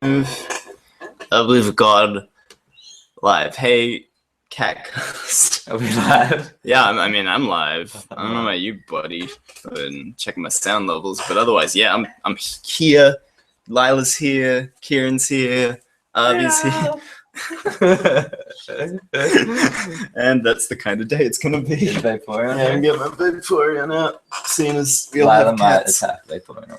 I believe God live. Hey, Catcast. Are we live? Yeah, I mean, I'm live. I don't know about you, buddy. And checking my sound levels, but otherwise, yeah, I'm here. Lila's here. Kieran's here. Avi's here. And that's the kind of day it's gonna be. Vaporeon. Yeah, I'm getting my Vaporeon out. Seeing as we all Lila have might cats. attack Vaporeon.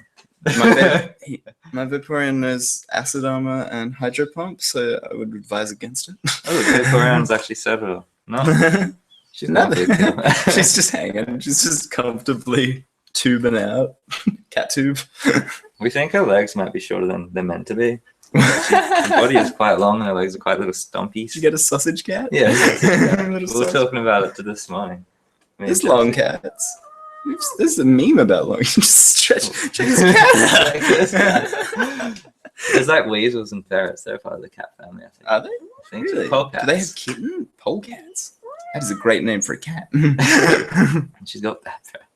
My Vaporeon knows acid armor and hydro pump, so I would advise against it. Oh, Vaporeon's actually several. No, she's not big. She's just hanging. She's just comfortably tubing out. Cat tube. We think her legs might be shorter than they're meant to be. Her body is quite long and her legs are quite little stumpy. Did you get a sausage cat? Yeah. Little We were sausage. talking about it this morning. There's long cats. There's a meme about long. You just stretch. Check his cat. There's like weasels and ferrets. They're part of the cat family, I think. Are they? I think Really? so. Polecats. Do they have kitten? Polecats? That is a great name for a cat. And she's got bad breath.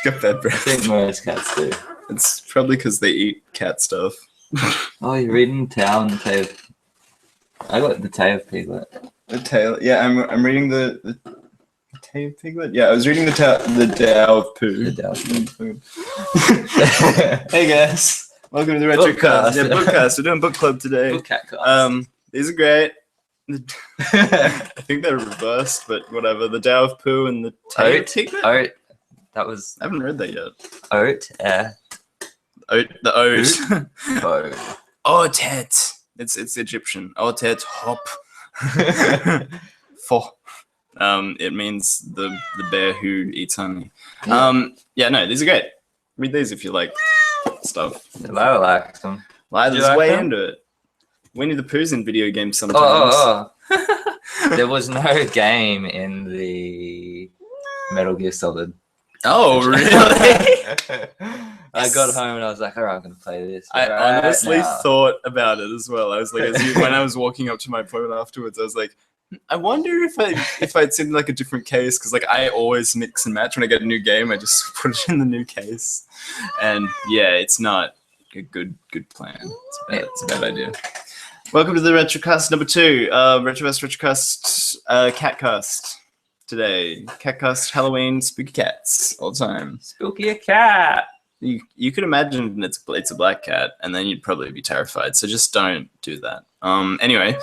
She's got bad I breath. think most cats do. It's probably because they eat cat stuff. Oh, you're reading Tao and the Tale of... I got the Tale of Piglet. The tale. Yeah, I'm reading the Tale of Piglet. Yeah, I was reading the Tao of Poo. The Tao of Hey guys, welcome to the Retrocast. Yeah, bookcast. We're doing book club today. Book cat cast. These are great. I think they're reversed, but whatever. The Tao of Poo and the Tale of Piglet. Oat. That was... I haven't read that yet. Oat. Oat. The oat. Oat. Otet. It's Egyptian. Otet hop. For. It means the bear who eats honey. Yeah, no, these are great. Read these if you like stuff. Lila likes them. Lila's like way them? into it. Winnie the Pooh's in video games sometimes. Oh. There was no game in the Metal Gear Solid. Oh, really? I got home and I was like, alright, I'm going to play this. I right honestly now. thought about it as well. I was like, when I was walking up to my appointment afterwards, I was like, I wonder if I'd seen like a different case, because like I always mix and match when I get a new game. I just put it in the new case, and yeah, it's not a good plan. It's a bad idea. Welcome to the Retrocast number 2, Retroverse Retrocast, Catcast. Today, Catcast, Halloween, spooky cats all the time. Spooky a cat. You could imagine it's a black cat, and then you'd probably be terrified. So just don't do that. Anyway,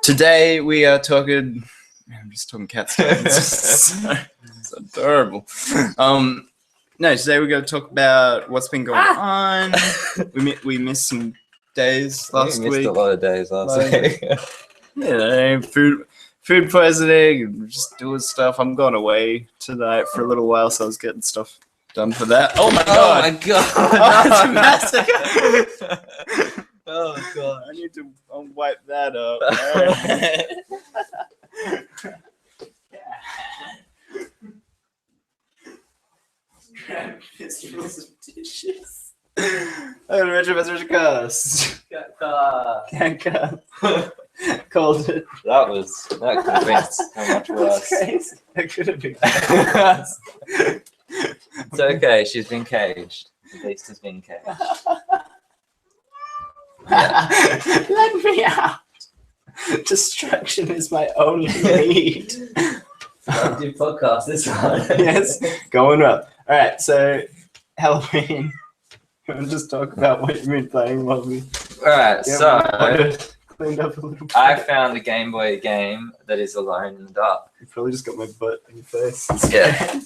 today we are talking. Man, I'm just talking cat stuff. It's adorable. No, today we're going to talk about what's been going on. We missed some days last We week. missed a lot of days last week. Yeah, food poisoning, just doing stuff. I'm going away tonight for a little while, so I was getting stuff done for that. Oh my god! Oh my god! Oh, it's a massacre! Oh god! I need to wipe that up. Grab fistfuls of dishes. I'm Retroverse Retrocast. Catcast. Called it. That could have been so much worse. Crazy. That could have been. It's okay, she's been caged. The beast has been caged. Let me out. Destruction is my only need. I'll do podcast this one. Yes, going up. All right, so Halloween. We'll just talk about what you've been playing while we. Alright, so Cleaned up a little bit. I found a Game Boy game that is Alone in the Dark. You probably just got my butt in your face. Yeah.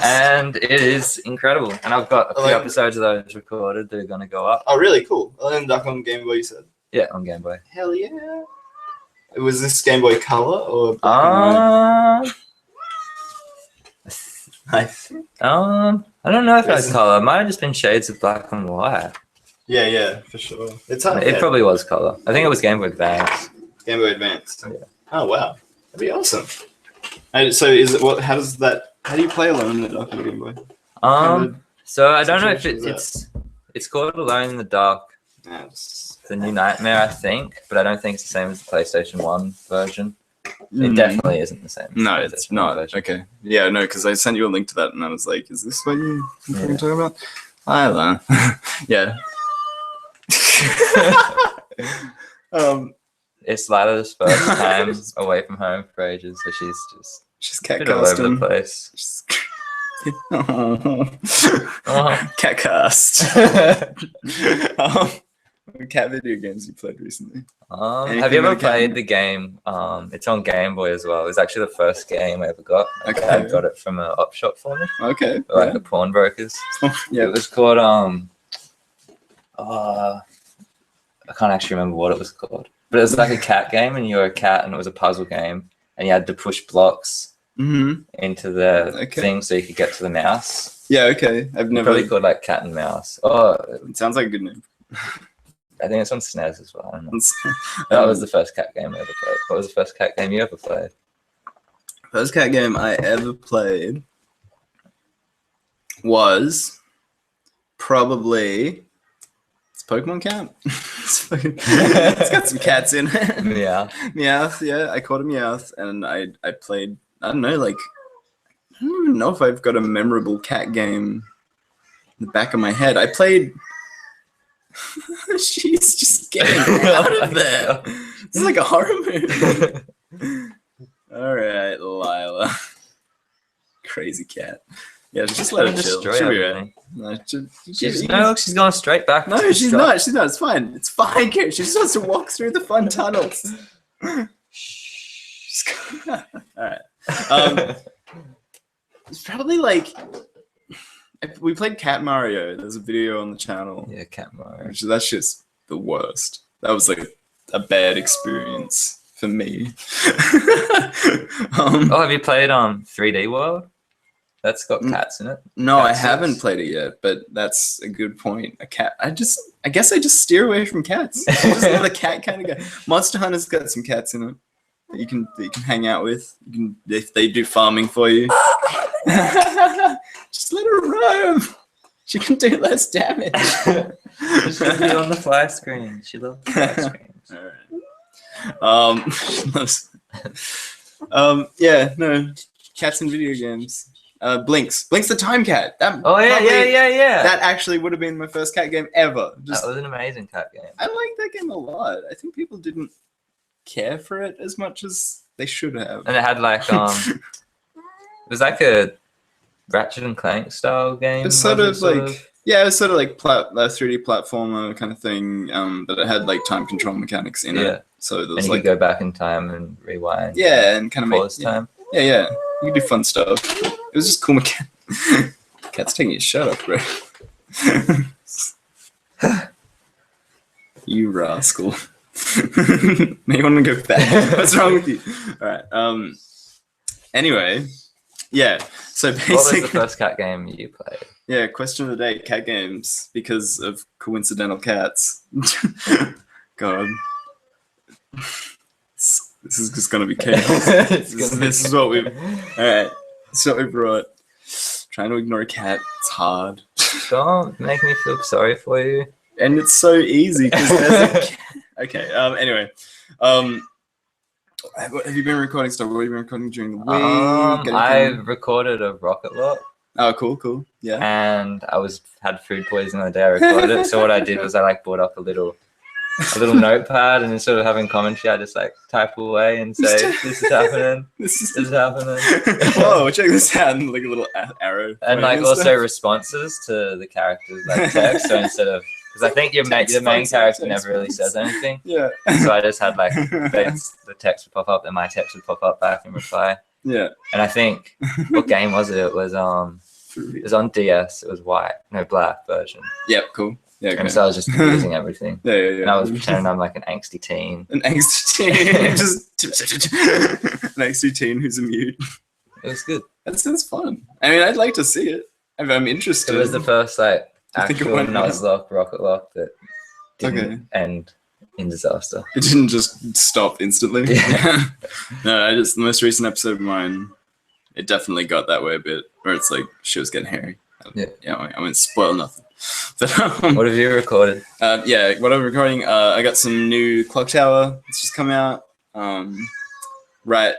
And it is incredible. And I've got a few episodes of those recorded that are going to go up. Oh, really? Cool. Alone in the Dark on Game Boy, you said? Yeah, on Game Boy. Hell yeah. Was this Game Boy Color or black I don't know if that's color. It might have just been shades of black and white. Yeah, for sure. It's hard. It probably was color. I think it was Game Boy Advance. Game Boy Advance. Yeah. Oh wow, that'd be awesome. So is it what? How do you play Alone in the Dark on Game Boy? So I don't know if it's called Alone in the Dark. The New Nightmare, I think, but I don't think it's the same as the PlayStation 1 version. It definitely isn't the same. No, it's not. Okay. Yeah, no, because I sent you a link to that, and I was like, "Is this what you're talking about?" I don't know. Yeah. It's Lila's first time away from home for ages, so she's cat a bit all over the casting. place. Catcast. What cat video games you played recently? Have you ever played the game? It's on Game Boy as well. It was actually the first game I ever got. My dad got it from an op shop for me. Okay. Like the pawnbrokers. Yeah. It was called I can't actually remember what it was called. But it was like a cat game, and you were a cat, and it was a puzzle game, and you had to push blocks into the thing so you could get to the mouse. Yeah, okay. I've never probably called like Cat and Mouse. Oh, it sounds like a good name. I think it's on SNES as well. I don't know. That was the first cat game I ever played. What was the first cat game you ever played? First cat game I ever played was probably Pokemon Cat. It's got some cats in it. Meowth, yeah. I caught a Meowth, and I played, I don't know, like, I don't even know if I've got a memorable cat game in the back of my head. I played... She's just getting out of there. This is like a horror movie. All right, Lila. Crazy cat. Yeah, just let her chill. She'll be right. No, she's going straight back. No, she's not. She's not. It's fine. It's fine, Kieran. She just wants to walk through the fun tunnels. All right. It's probably like we played Cat Mario. There's a video on the channel. Yeah, Cat Mario. That's just the worst. That was like a bad experience for me. Have you played 3D World? That's got cats in it. No, I haven't played it yet, but that's a good point. A cat. I guess I just steer away from cats. I'm just not a cat kind of guy. Monster Hunter's got some cats in it that you can hang out with. You can, if they do farming for you. Just let her roam. She can do less damage. She's gonna be on the fly screen. She loves the fly screens. All right. She loves. Yeah, no, cats in video games. Blinks the Time Cat. Yeah. That actually would have been my first cat game ever. That was an amazing cat game. I liked that game a lot. I think people didn't care for it as much as they should have. And it had like it was like a Ratchet and Clank style game. It's sort of like it was sort of like 3D platformer kind of thing. But it had like time control mechanics in it. So there was you could go back in time and rewind. Yeah, and kind of pause time. Yeah. You could do fun stuff. It was just cool mechanics. Cat's taking your shirt off, bro. You rascal. Now you want to go back. What's wrong with you? All right. Anyway, yeah. So basically, what was the first cat game you played? Yeah, question of the day: cat games because of coincidental cats. God, this is just gonna be chaos. This is what we. All right, this is what we brought. Trying to ignore a cat, it's hard. Don't make me feel sorry for you. And it's so easy because there's a cat. Okay. Anyway, have you been recording stuff? What have you been recording during the week? I recorded a rocket lot. Oh, cool. Yeah. And I had food poisoning the day I recorded it. So what I did was I brought up a little notepad, and instead of having commentary, I just type away and say, "This is happening. This is happening." Whoa, check this out! And like a little arrow. And also responses to the characters, text. So instead of, because I think the main character never really says anything. Yeah. So I just had the text would pop up, and my text would pop up back and reply. Yeah. And I think what game was it? It was on DS. It was black version. Yep. Cool. Yeah, and so I was just using everything. Yeah. And I was pretending I'm like an angsty teen. An angsty teen. Just an angsty teen who's a mute. It was good. That sounds fun. I mean, I'd like to see it. I'm interested. It was the first actual Nuzlocke rocket lock that didn't end in disaster. It didn't just stop instantly. Yeah. No, the most recent episode of mine, it definitely got that way a bit, where it's like she was getting hairy. I won't spoil nothing. But, what have you recorded? What I'm recording, I got some new clock tower. It's just come out. Right.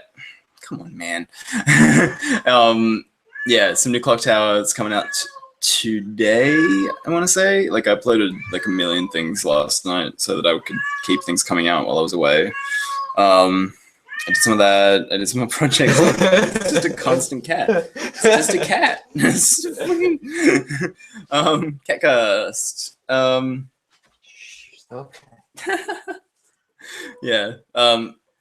Come on, man. Some new clock tower. It's coming out today, I want to say. Like, I uploaded like a million things last night so that I could keep things coming out while I was away. I did some of that. I did some more projects. It's just a constant cat. It's just a cat. It's just Catcast. Okay. Yeah.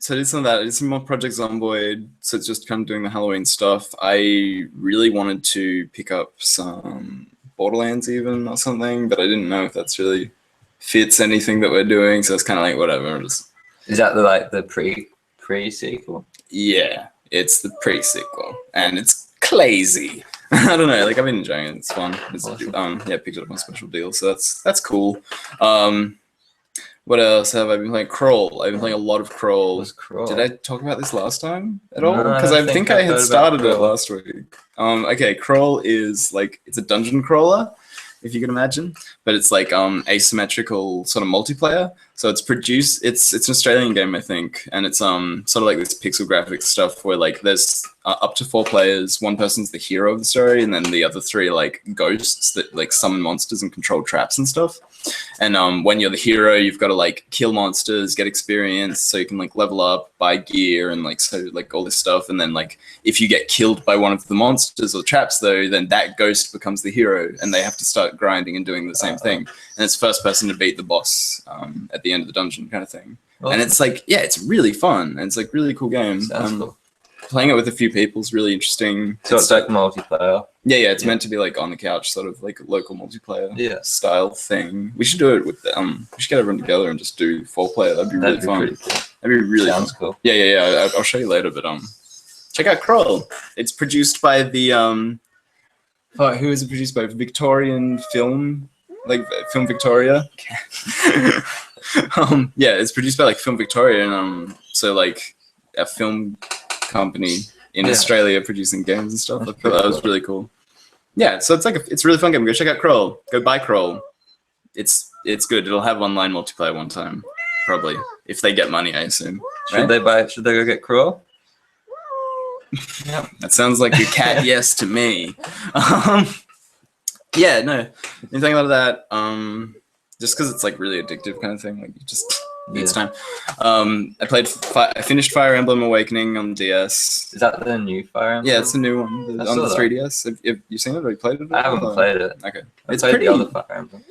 So I did some of that. I did some more projects on Void. So it's just kind of doing the Halloween stuff. I really wanted to pick up some Borderlands even or something, but I didn't know if that's really fits anything that we're doing. So it's kind of like whatever. Is that the pre-sequel? Yeah, it's the pre-sequel, and it's crazy. I don't know. Like, I've been enjoying it. It's fun. It's, Awesome. yeah, picked it up on special deal, so that's cool. What else have I been playing? Crawl. I've been playing a lot of Crawl. What's Crawl? Did I talk about this last time at all? No, Because I think I had heard started about it last week. Okay, Crawl is like, it's a dungeon crawler, if you can imagine, but it's like asymmetrical sort of multiplayer. So it's an Australian game, I think, and it's sort of like this pixel graphics stuff where like there's up to 4 players. One person's the hero of the story, and then the other 3 are like ghosts that like summon monsters and control traps and stuff. And when you're the hero, you've got to like kill monsters, get experience, so you can like level up, buy gear, and like so like all this stuff. And then like if you get killed by one of the monsters or traps, though, then that ghost becomes the hero, and they have to start grinding and doing the same thing. And it's first person to beat the boss at the end of the dungeon kind of thing. Awesome. And it's like, yeah, it's really fun. And it's like really cool game. Cool. Playing it with a few people is really interesting. So it's like multiplayer. Yeah, it's meant to be like on the couch, sort of like a local multiplayer style thing. We should do it with we should get everyone together and just do 4-player. That'd be really fun. Cool. That'd be really Sounds fun. Cool. Yeah. I'll show you later, but check out Crawl. It's produced by the who is it produced by? Victorian Film, like Film Victoria. Yeah, it's produced by like Film Victoria, and so like a film company in Australia producing games and stuff. I thought that was really cool. Yeah, so it's like it's a really fun game. Go check out Crawl. Go buy Crawl. It's good. It'll have online multiplayer one time, probably, if they get money, I assume. Should they go get Crawl? Yeah, that sounds like a cat yes to me. Yeah, no, anything about that. Just because it's like really addictive kind of thing. Like you just needs time. I finished Fire Emblem Awakening on DS. Is that the new Fire Emblem? Yeah, it's the new one on the 3DS. Have you seen it? Have you played it? I haven't played it. Okay, It's played the other Fire Emblem.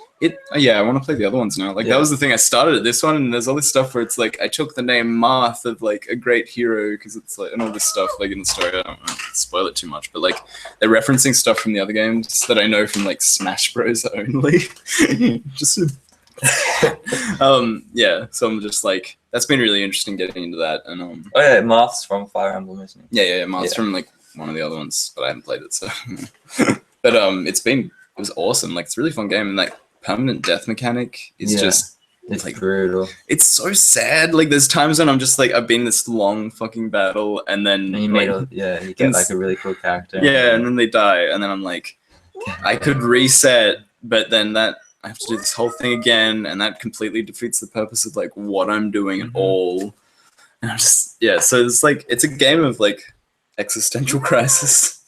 Yeah, I want to play the other ones now. Like that was the thing. I started at this one, and there's all this stuff where it's like I took the name Marth of like a great hero because it's like and all this stuff like in the story. I don't want to spoil it too much, but like they're referencing stuff from the other games that I know from like Smash Bros. Only. Just. Yeah, so I'm just like that's been really interesting getting into that, and Marth's from Fire Emblem, isn't it? Yeah, Marth's from like one of the other ones, but I haven't played it, so but it was awesome. Like it's a really fun game, and like permanent death mechanic is just it's like brutal. It's so sad. Like there's times when I'm just like I've been in this long fucking battle, and then you get like a really cool character. Yeah, and then they die, and then I'm like I could reset, but then I have to do this whole thing again, and that completely defeats the purpose of like what I'm doing at all. And I'm just so it's like it's a game of like existential crisis.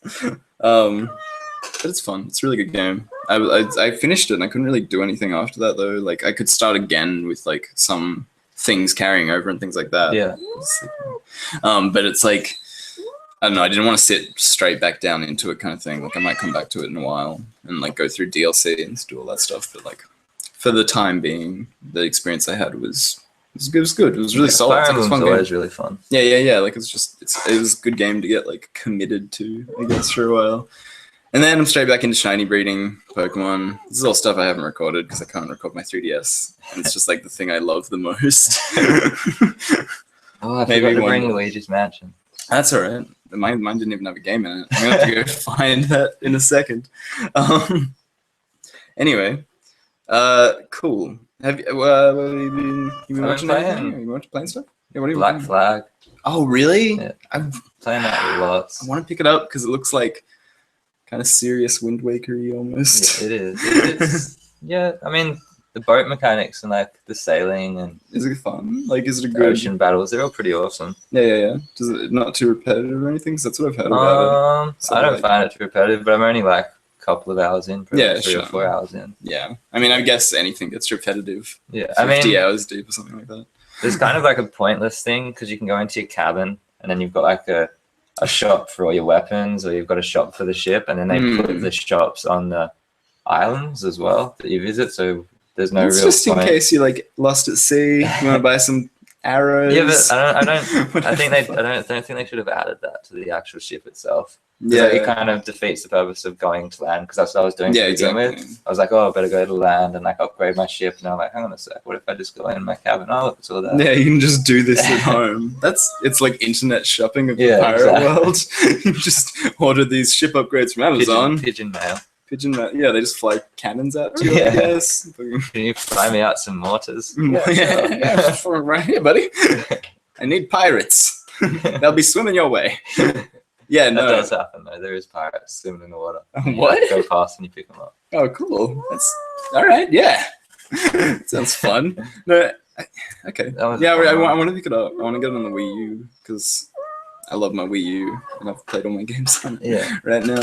But it's fun. It's a really good game. I finished it, and I couldn't really do anything after that though. Like I could start again with like some things carrying over and things like that. Yeah. But it's like I don't know. I didn't want to sit straight back down into it, kind of thing. Like I might come back to it in a while and like go through DLC and do all that stuff. But like for the time being, the experience I had was good. It was really solid. Fire It's Emblem's like always really fun. Yeah. Like it was a good game to get like committed to, I guess, for a while. And then I'm straight back into shiny breeding Pokemon. This is all stuff I haven't recorded because I can't record my 3DS. And it's just like the thing I love the most. I forgot to bring Luigi's Mansion. That's all right. Mine didn't even have a game in it. I'm going to have to go find that in a second. Anyway, cool. Have you been watching anything? Have you been playing stuff? Yeah, what are you Black Flag. Oh, really? Yeah. I'm playing that a lot. I want to pick it up because it looks like kind of serious Wind Waker-y almost. Yeah, it is. It's, yeah, I mean, the boat mechanics and like the sailing and is it fun? Like, is it a good ocean battles? They're all pretty awesome. Yeah. Does it not too repetitive or anything? Because that's what I've heard about it. I don't find it too repetitive, but I'm only like a couple of hours in, probably Yeah, 3 or 4 hours in. Yeah, I mean, I guess anything gets repetitive. Yeah, 50 hours deep or something like that. There's kind of like a pointless thing because you can go into your cabin and then you've got like a shop for all your weapons, or you've got a shop for the ship, and then they put the shops on the islands as well that you visit. So there's no real just point. In case you like lost at sea, you want to buy some arrows. Yeah, but I don't think they should have added that to the actual ship itself. Yeah, it kind of defeats the purpose of going to land, because that's what I was doing to begin with. I was like, oh, I better go to land and like upgrade my ship. And I'm like, hang on a sec, what if I just go in my cabin? Oh, look, it's all there. Yeah, you can just do this at home. It's like internet shopping of the pirate world. You just order these ship upgrades from Amazon. Pigeon mail. Yeah, they just fly cannons out to you, I guess. Can you fly me out some mortars? Yeah, right here, buddy. I need pirates. They'll be swimming your way. Yeah, no. That does happen, though. There is pirates swimming in the water. What? You go past and you pick them up. Oh, cool. That's all right. Yeah. Sounds fun. No, okay. Yeah, I want to pick it up. I want to get it on the Wii U because I love my Wii U and I've played all my games on it right now.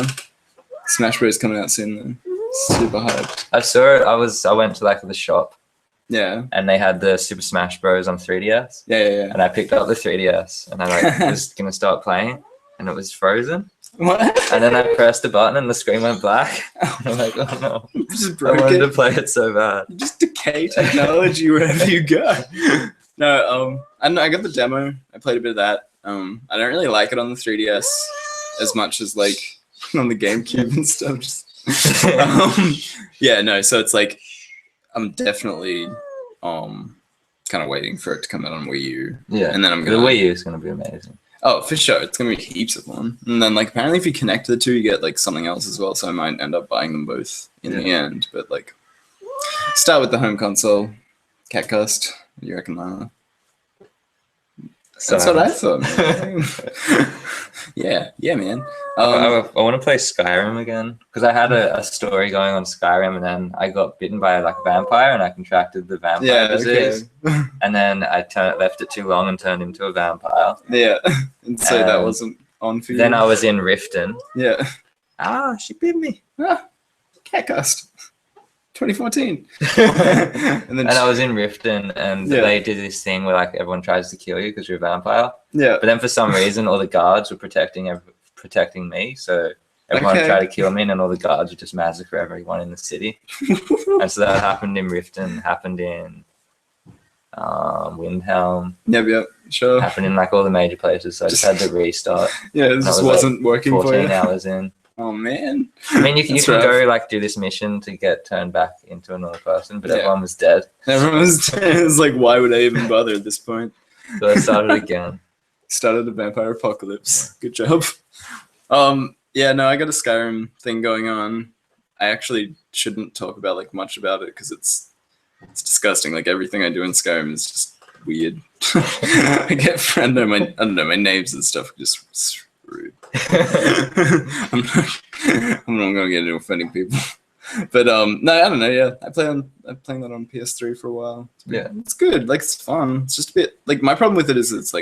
Smash Bros. Coming out soon, though. Super hyped. I saw it. I went to like the shop. Yeah. And they had the Super Smash Bros. On 3DS. Yeah. And I picked up the 3DS and I was gonna start playing. And it was frozen. What? And then I pressed a button and the screen went black. I'm like, oh no. Just I wanted to play it so bad. You just decay technology wherever you go. No, I got the demo. I played a bit of that. I don't really like it on the 3DS as much as like on the GameCube and stuff. Yeah, no, so it's like I'm definitely kind of waiting for it to come out on Wii U. Yeah. And then the Wii U is gonna be amazing. Oh, for sure. It's going to be heaps of fun. And then, like, apparently if you connect the two, you get, like, something else as well. So I might end up buying them both in the end. But, like, start with the home console. Catcast. What do you reckon, Lana? That's what I thought, man. yeah, man. I want to play Skyrim again because I had a story going on Skyrim, and then I got bitten by like a vampire, and I contracted the vampire disease. Okay. And then I left it too long and turned into a vampire. Yeah, and so that wasn't on for you. Then I was in Riften. Yeah. She bit me. Catcast. 2014. and I was in Riften, and they did this thing where like everyone tries to kill you because you're a vampire. Yeah. But then for some reason, all the guards were protecting me, so everyone tried to kill me, and then all the guards would just massacre everyone in the city. And so that happened in Riften, happened in Windhelm. Yep, sure. Happened in like all the major places, so I just had to restart. Yeah, it just wasn't working for you. 14 hours in. Oh man! I mean, you can go like do this mission to get turned back into a normal person, but everyone was dead. Everyone was dead. It was like, why would I even bother at this point? So I started again. Started a vampire apocalypse. Good job. Yeah, no, I got a Skyrim thing going on. I actually shouldn't talk about like much about it because it's disgusting. Like everything I do in Skyrim is just weird. I don't know my names and stuff. Just rude. I'm not gonna get into offending people, but no, I don't know. Yeah, I'm playing that on PS3 for a while. It's good. Like it's fun. It's just a bit like my problem with it is it's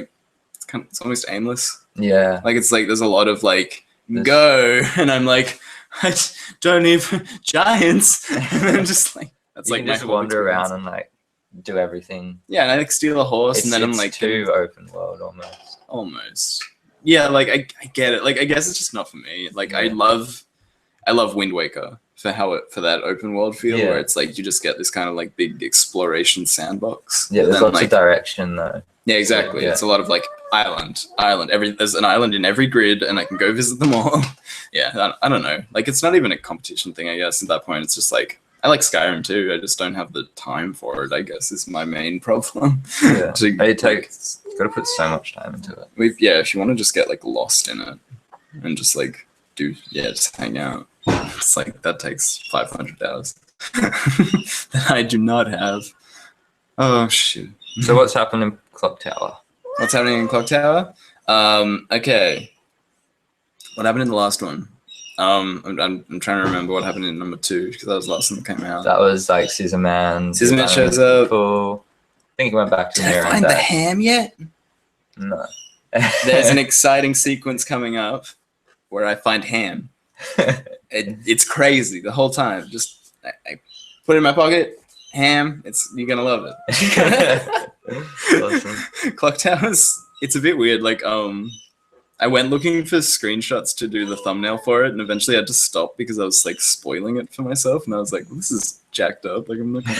almost aimless. Yeah, like it's like there's a lot of like go, and I'm like I don't even giants, and I'm just like that's you like can just wander around and like do everything. Yeah, and I like steal a horse, and then I'm like too open world almost. Yeah, like I get it. Like I guess it's just not for me. Like I love Wind Waker for that open world feel where it's like you just get this kind of like big exploration sandbox. Yeah, there's lots of direction though. Yeah, exactly. So, It's a lot of like island. There's an island in every grid, and I can go visit them all. I don't know. Like it's not even a competition thing. I guess at that point it's just like I like Skyrim too. I just don't have the time for it. I guess is my main problem. Yeah, got to put so much time into it. If you want to just get like lost in it and just like just hang out, it's like that takes 500 hours that I do not have. Oh shoot! So what's happened in Clock Tower? What's happening in Clock Tower? Okay. What happened in the last one? I'm trying to remember what happened in number 2 because that was the last one that came out. That was like Scissorman. Scissorman shows up. I think he went back to Did I find the ham yet? No. There's an exciting sequence coming up where I find ham. It's crazy the whole time. Just I put it in my pocket. Ham. You're gonna love it. Awesome. Clock Towers. It's a bit weird. Like I went looking for screenshots to do the thumbnail for it, and eventually I had to stop because I was like spoiling it for myself, and I was like, this is jacked up. Like I'm not gonna...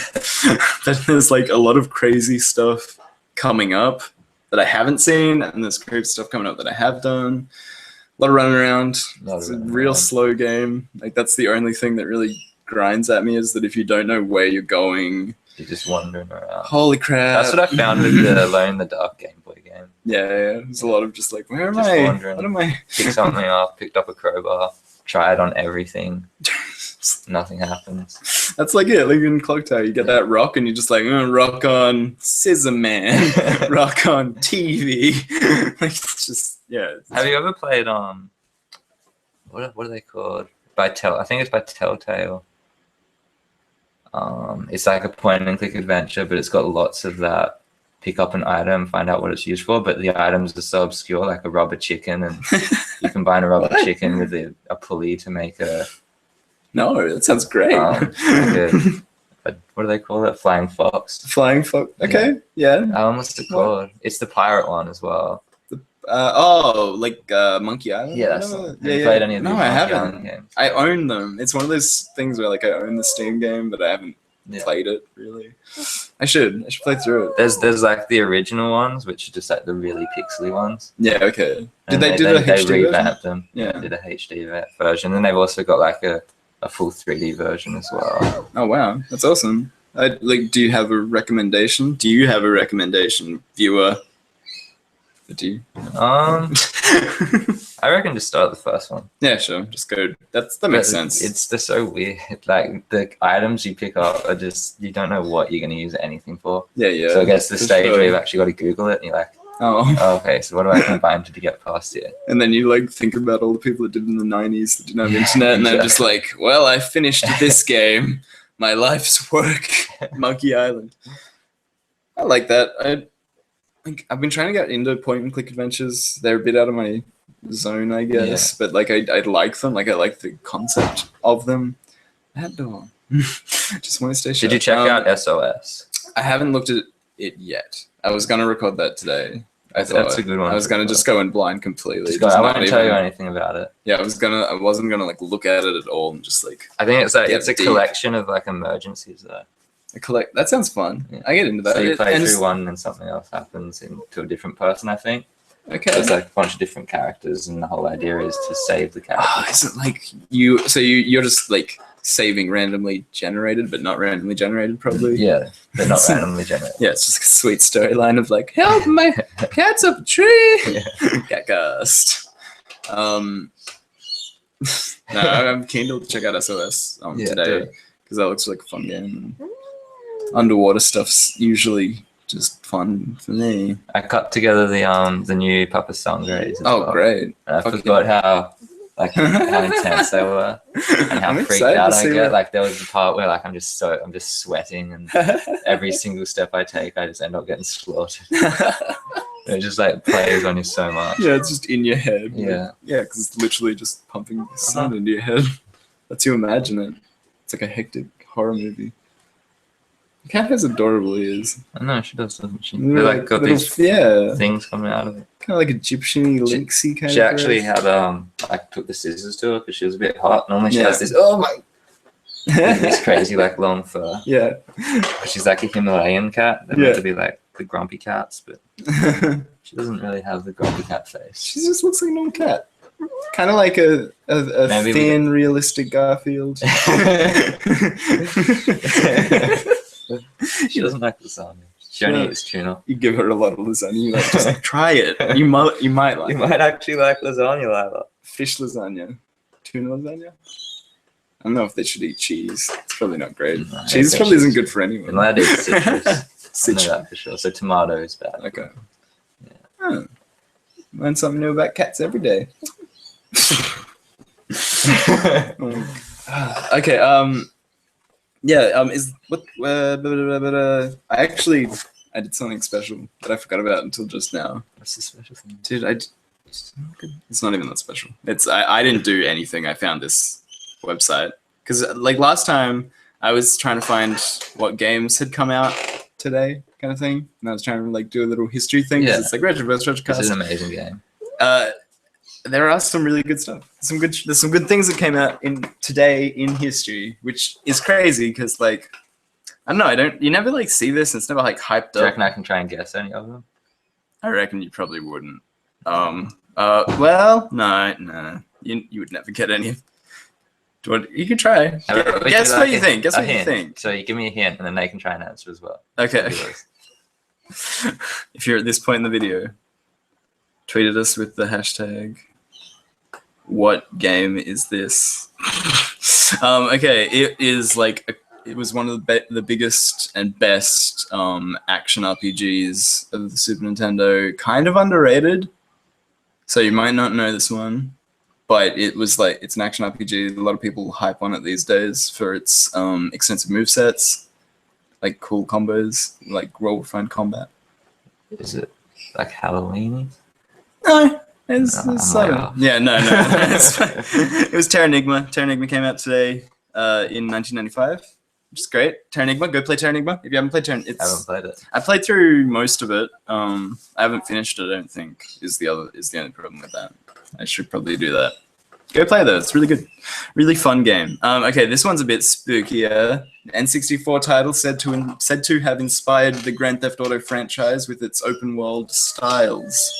But there's like a lot of crazy stuff coming up that I haven't seen, and there's crazy stuff coming up that I have done. A lot of running around. It's a real slow game. Like that's the only thing that really grinds at me is that if you don't know where you're going, you're just wandering around. Holy crap! That's what I found with the Alone in the Dark Game Boy game. Yeah. There's a lot of just like, where am I? Wandering. What am I? Pick something up, picked up a crowbar, tried on everything. Nothing happens. That's like it. Like in Clock Tower, you get that rock, and you're just like, rock on Scissor Man, rock on TV. Like it's just Have you ever played what are they called? I think it's by Telltale. It's like a point and click adventure, but it's got lots of that. Pick up an item, find out what it's used for, but the items are so obscure, like a rubber chicken, and you combine a rubber chicken with a pulley to make a. No, that sounds great. What do they call it? Flying fox. Flying fox. Okay, yeah. What's it called? It's the pirate one as well. Monkey Island. Yeah, that's Have you played any of these? No, I haven't. Island games? I own them. It's one of those things where like I own the Steam game, but I haven't played it really. I should play through it. There's like the original ones, which are just like the really pixely ones. Yeah. Okay. Did they do the HD They revamped version? them. Yeah. Did a HD version, and they've also got like a full 3D version as well. Oh wow, that's awesome. Do you have a recommendation? Do you have a recommendation, viewer? Do you? I reckon just start the first one. Yeah, sure. Just go. That makes sense. It's just so weird. Like the items you pick up are just you don't know what you're gonna use anything for. Yeah. So I guess the stage where you've actually got to Google it, and you're like, oh, okay. So what do I combine to get past here? And then you like think about all the people that did it in the 90s that didn't have internet, and they're just like, well, I finished this game, my life's work, Monkey Island. I like that. I've been trying to get into point and click adventures. They're a bit out of my zone, I guess, but like I like them. Like I like the concept of them. Just want to stay sharp. Did you check out SOS? I haven't looked at it yet. I was gonna record that today. That's a good one. I was gonna just go in blind completely. I won't tell you anything about it. Yeah, I wasn't gonna like look at it at all and just like. I think it's a collection of like emergencies though. That sounds fun. Yeah. I get into that. So you play through one and something else happens to a different person, I think. Okay. There's like a bunch of different characters, and the whole idea is to save the characters. Oh, is it like you're just like saving randomly generated, but not randomly generated, probably? Yeah, they're not randomly generated. Yeah, it's just a sweet storyline of like, help, my cat's up a tree. Catcast. No, I'm keen to check out SOS today because that looks like a fun game. Underwater stuff's usually just fun for me. I cut together the new Papa Sangres. Oh, great! And I forgot how intense they were and how freaked out I get. Like there was the part where like I'm just sweating, and every single step I take, I just end up getting slaughtered. It just like plays on you so much. Yeah, it's just in your head. Yeah, because it's literally just pumping sound into your head. Lets you imagine it. It's like a hectic horror movie. The cat has adorable ears. I know, she does, doesn't she? They're like got these things coming out of it. Kind of like Egyptian lynxy kind of. She actually had I took the scissors to her because she was a bit hot. Normally she has this this crazy like long fur. Yeah. She's like a Himalayan cat. They're meant to be like the grumpy cats, but she doesn't really have the grumpy cat face. She just looks like a normal cat. Kind of like a thin, realistic Garfield. She doesn't like lasagna. She only eats tuna. You give her a lot of lasagna. You're like, just like, try it. You might like it. You might actually like lasagna, Lila. Fish lasagna. Tuna lasagna? I don't know if they should eat cheese. It's probably not great. No, cheese probably isn't good for anyone. You're allowed to eat citrus. I know that for sure. So tomato is bad. Okay. Yeah. Oh. Learn something new about cats every day. Okay. I did something special that I forgot about until just now. What's the special thing? Dude, it's not even that special. I didn't do anything. I found this website because like last time I was trying to find what games had come out today, kind of thing, and I was trying to like do a little history thing. Yeah. It's like Retroverse Show. This is an amazing game. There are some really good stuff. There's some good things that came out today in history, which is crazy because like I don't know. You never like see this. And it's never like hyped up. Do you reckon I can try and guess any of them? I reckon you probably wouldn't. Well, no. You would never get any. You could try. Guess what you think. Guess what you think. So you give me a hint, and then they can try and answer as well. Okay. If you're at this point in the video, tweet at us with the hashtag. What game is this? Okay, it is like it was one of the biggest and best action RPGs of the Super Nintendo. Kind of underrated, so you might not know this one, but it was like it's an action RPG. A lot of people hype on it these days for its extensive movesets, like cool combos, like well-refined combat. Is it like Halloween? No. It's yeah, no. It was Terranigma. Terranigma came out today in 1995, which is great. Terranigma, go play Terranigma if you haven't played Terranigma. I haven't played it. I played through most of it. I haven't finished it. I don't think is the only problem with that. I should probably do that. Go play though. It's really good, really fun game. Okay, this one's a bit spookier. N64 title said to have inspired the Grand Theft Auto franchise with its open world styles.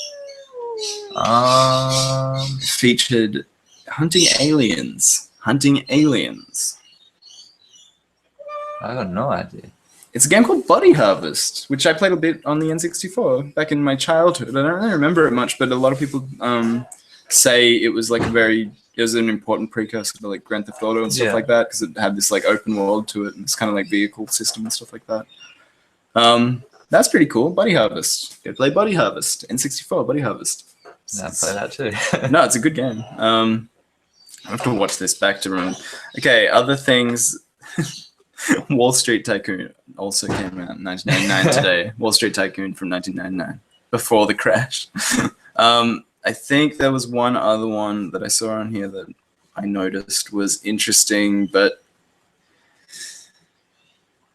Featured hunting aliens. I got no idea. It's a game called Body Harvest, which I played a bit on the N64 back in my childhood. I don't really remember it much, but a lot of people say it was like it was an important precursor to like Grand Theft Auto and stuff like that because it had this like open world to it and it's kind of like vehicle system and stuff like that. That's pretty cool. Body Harvest. Go play Body Harvest. N64 Body Harvest. Yeah, play that too. No, it's a good game. I have to watch this back to remember. Okay, other things. Wall Street Tycoon also came out in 1999 today. Wall Street Tycoon from 1999, before the crash. I think there was one other one that I saw on here that I noticed was interesting, but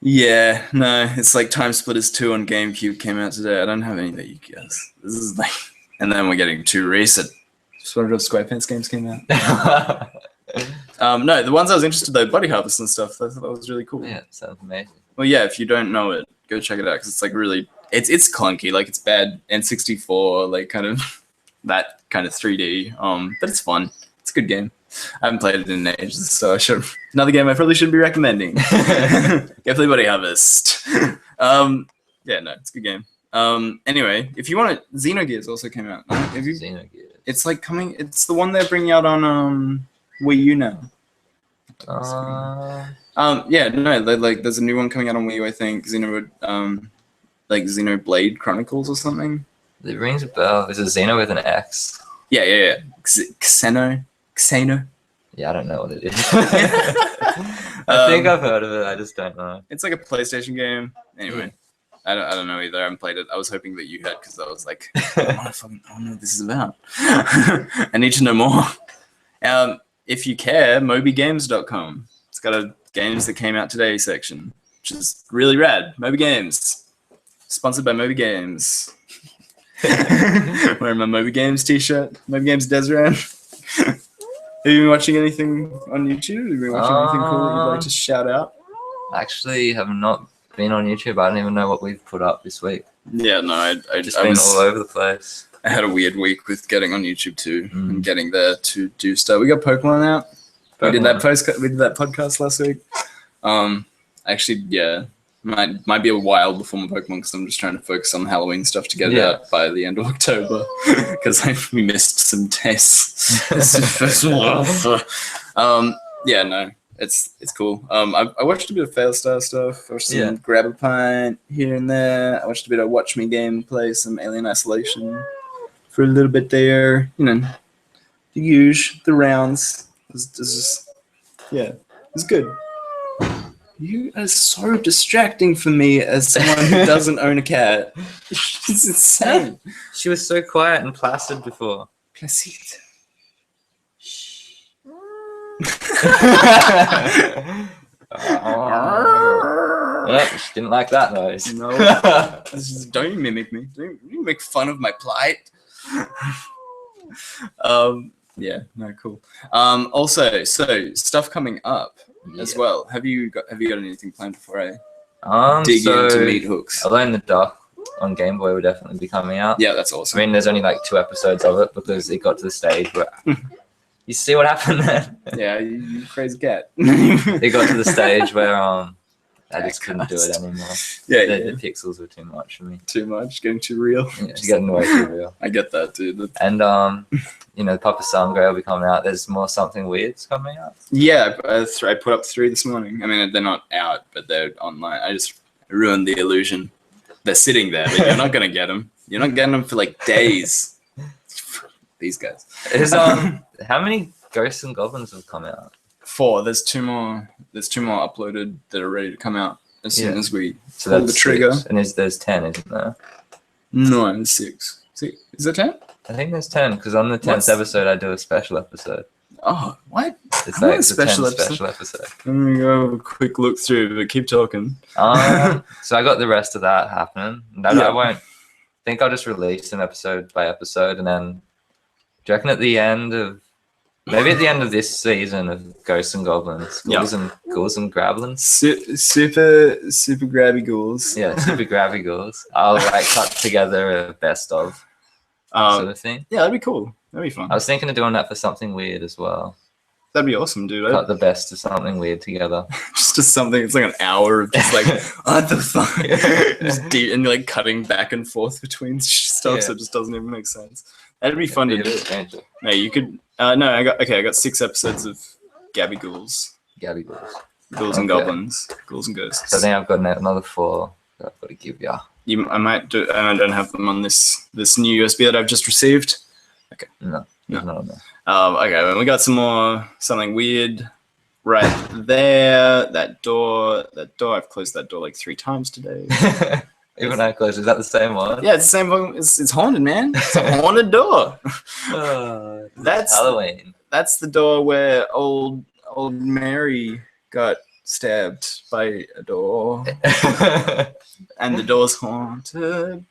yeah, no, it's like Time Splitters 2 on GameCube came out today. I don't have any that you guess. This is like, and then we're getting too recent. Sort of SquarePants games came out. No, the ones I was interested though, Body Harvest and stuff. I thought that was really cool. Yeah, sounds amazing. Well, yeah, if you don't know it, go check it out because it's like really, it's clunky, like it's bad N64, like kind of that kind of 3D. But it's fun. It's a good game. I haven't played it in ages, so I should. Another game I probably shouldn't be recommending. Go play Body Harvest. Yeah, no, it's a good game. Anyway, if you want it, Xenogears also came out. Xenogears. It's like coming. It's the one they're bringing out on Wii U now. Yeah, no, like there's a new one coming out on Wii U. I think Xenoblade Chronicles or something. It rings a bell. Is it Xeno with an X? Yeah. Xeno. Yeah, I don't know what it is. I think I've heard of it. I just don't know. It's like a PlayStation game. Anyway, I don't know either. I haven't played it. I was hoping that you had because I was like, I don't know what this is about. I need to know more. If you care, mobygames.com. It's got a games that came out today section, which is really rad. Moby Games. Sponsored by Moby Games. Wearing my Moby Games t-shirt. Moby Games Desran. Have you been watching anything on YouTube? Have you been watching anything cool that you'd like to shout out? Actually, have not been on YouTube. I don't even know what we've put up this week. Yeah, no, I been all over the place. I had a weird week with getting on YouTube too and getting there to do stuff. We got Pokemon out. We did that podcast last week. Actually, yeah, might be a while before my Pokemon because I'm just trying to focus on Halloween stuff to get it out by the end of October because we missed some tests. Yeah, no, it's cool. I watched a bit of Failstar stuff. I watched some Grab a Pint here and there. I watched a bit of Watch Me gameplay, some Alien Isolation for a little bit there. You know, the rounds. It was good. You are so distracting for me as someone who doesn't own a cat. It's insane. She was so quiet and placid before. Placid. Yep, she didn't like that noise. No, don't mimic me. Don't you make fun of my plight. Yeah, no, cool. Also, so stuff coming up as well. Have you got anything planned before I dig into meat hooks? Alone in the Dark on Game Boy will definitely be coming out. Yeah, that's awesome. I mean, there's only like 2 episodes of it because it got to the stage where you see what happened there. Yeah, you crazy cat. It got to the stage where I just couldn't do it anymore. Yeah, the pixels were too much for me. Too much, getting too real. Yeah, it's getting way too real. I get that, dude. And the Papa Sangre will be coming out. There's more Something Weird's coming out. Yeah, I put up 3 this morning. I mean, they're not out, but they're online. I just ruined the illusion. They're sitting there, but you're not gonna get them. You're not getting them for like days. These guys. How many Ghosts and Goblins have come out? 4. There's 2 more. There's 2 more uploaded that are ready to come out as soon as we pull the trigger. 6. And there's 10, isn't there? No, there's 6. See, is it 10? I think there's 10 because on the 10th episode I do a special episode. Oh, what? It's like a special episode. Let me go have a quick look through, but keep talking. So I got the rest of that happening. I won't. I think I'll just release an episode by episode, and then do you reckon at the end of this season of Ghosts and Goblins, Ghouls and Grablins, super grabby ghouls. Yeah, super grabby ghouls. I'll like cut together a best of sort of thing. Yeah, that'd be cool. That'd be fun. I was thinking of doing that for Something Weird as well. That'd be awesome, dude. Cut the best of Something Weird together. just something. It's like an hour of just like what the fuck, just deep and like cutting back and forth between stuff, so it just doesn't even make sense. That'd be fun to do. No, you could. No, I got 6 episodes of Gabby Ghouls. Gabby Ghouls. Ghouls and Goblins. Ghouls and Ghosts. So I think I've got another 4 that I've got to give you. I might do, and I don't have them on this new USB that I've just received. Okay. No. Not on there. Okay, well, we got some more Something Weird right there. That door. I've closed that door like 3 times today. Even I closed. Is that the same one? Yeah, it's the same one. It's haunted, man. It's a haunted door. That's Halloween. That's the door where old Mary got stabbed by a door, and the door's haunted.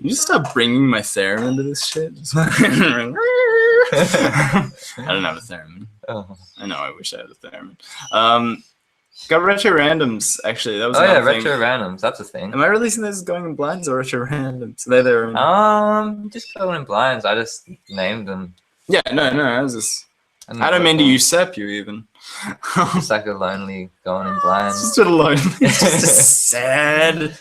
You just stop bringing my theremin into this shit. I don't have a theremin. Oh. I know. I wish I had a theremin. Got retro randoms. Actually, that was. Oh yeah, retro randoms. That's a thing. Am I releasing those going in blinds or retro randoms? They're their own. Just going in blinds. I just named them. Yeah, no. I was just. I don't mean to usurp you even. It's like a lonely going in blinds. Just a lonely. Just a sad.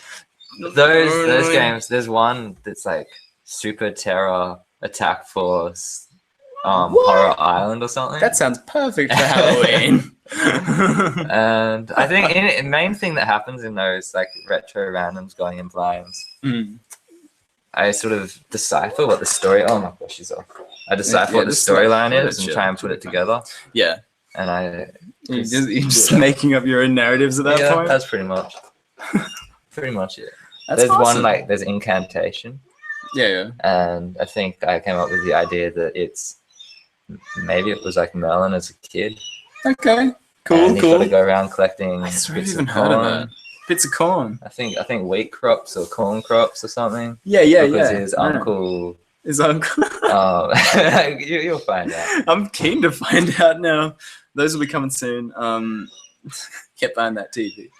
Those games. There's one that's like Super Terror Attack Force, Horror Island or something. That sounds perfect for Halloween. And I think the main thing that happens in those like retro randoms going in blinds, I sort of decipher what the story. Oh my gosh, she's off. I decipher what the storyline is and try and put it together. Yeah. And you're just making up your own narratives at that point. That's pretty much it. That's awesome. There's incantation. Yeah. And I think I came up with the idea that maybe it was like Merlin as a kid. Okay. Cool. And he's got to go around collecting bits of corn. Bits of corn. I think wheat crops or corn crops or something. Yeah. Because his uncle. His uncle. You'll find out. I'm keen to find out now. Those will be coming soon. Get behind that TV.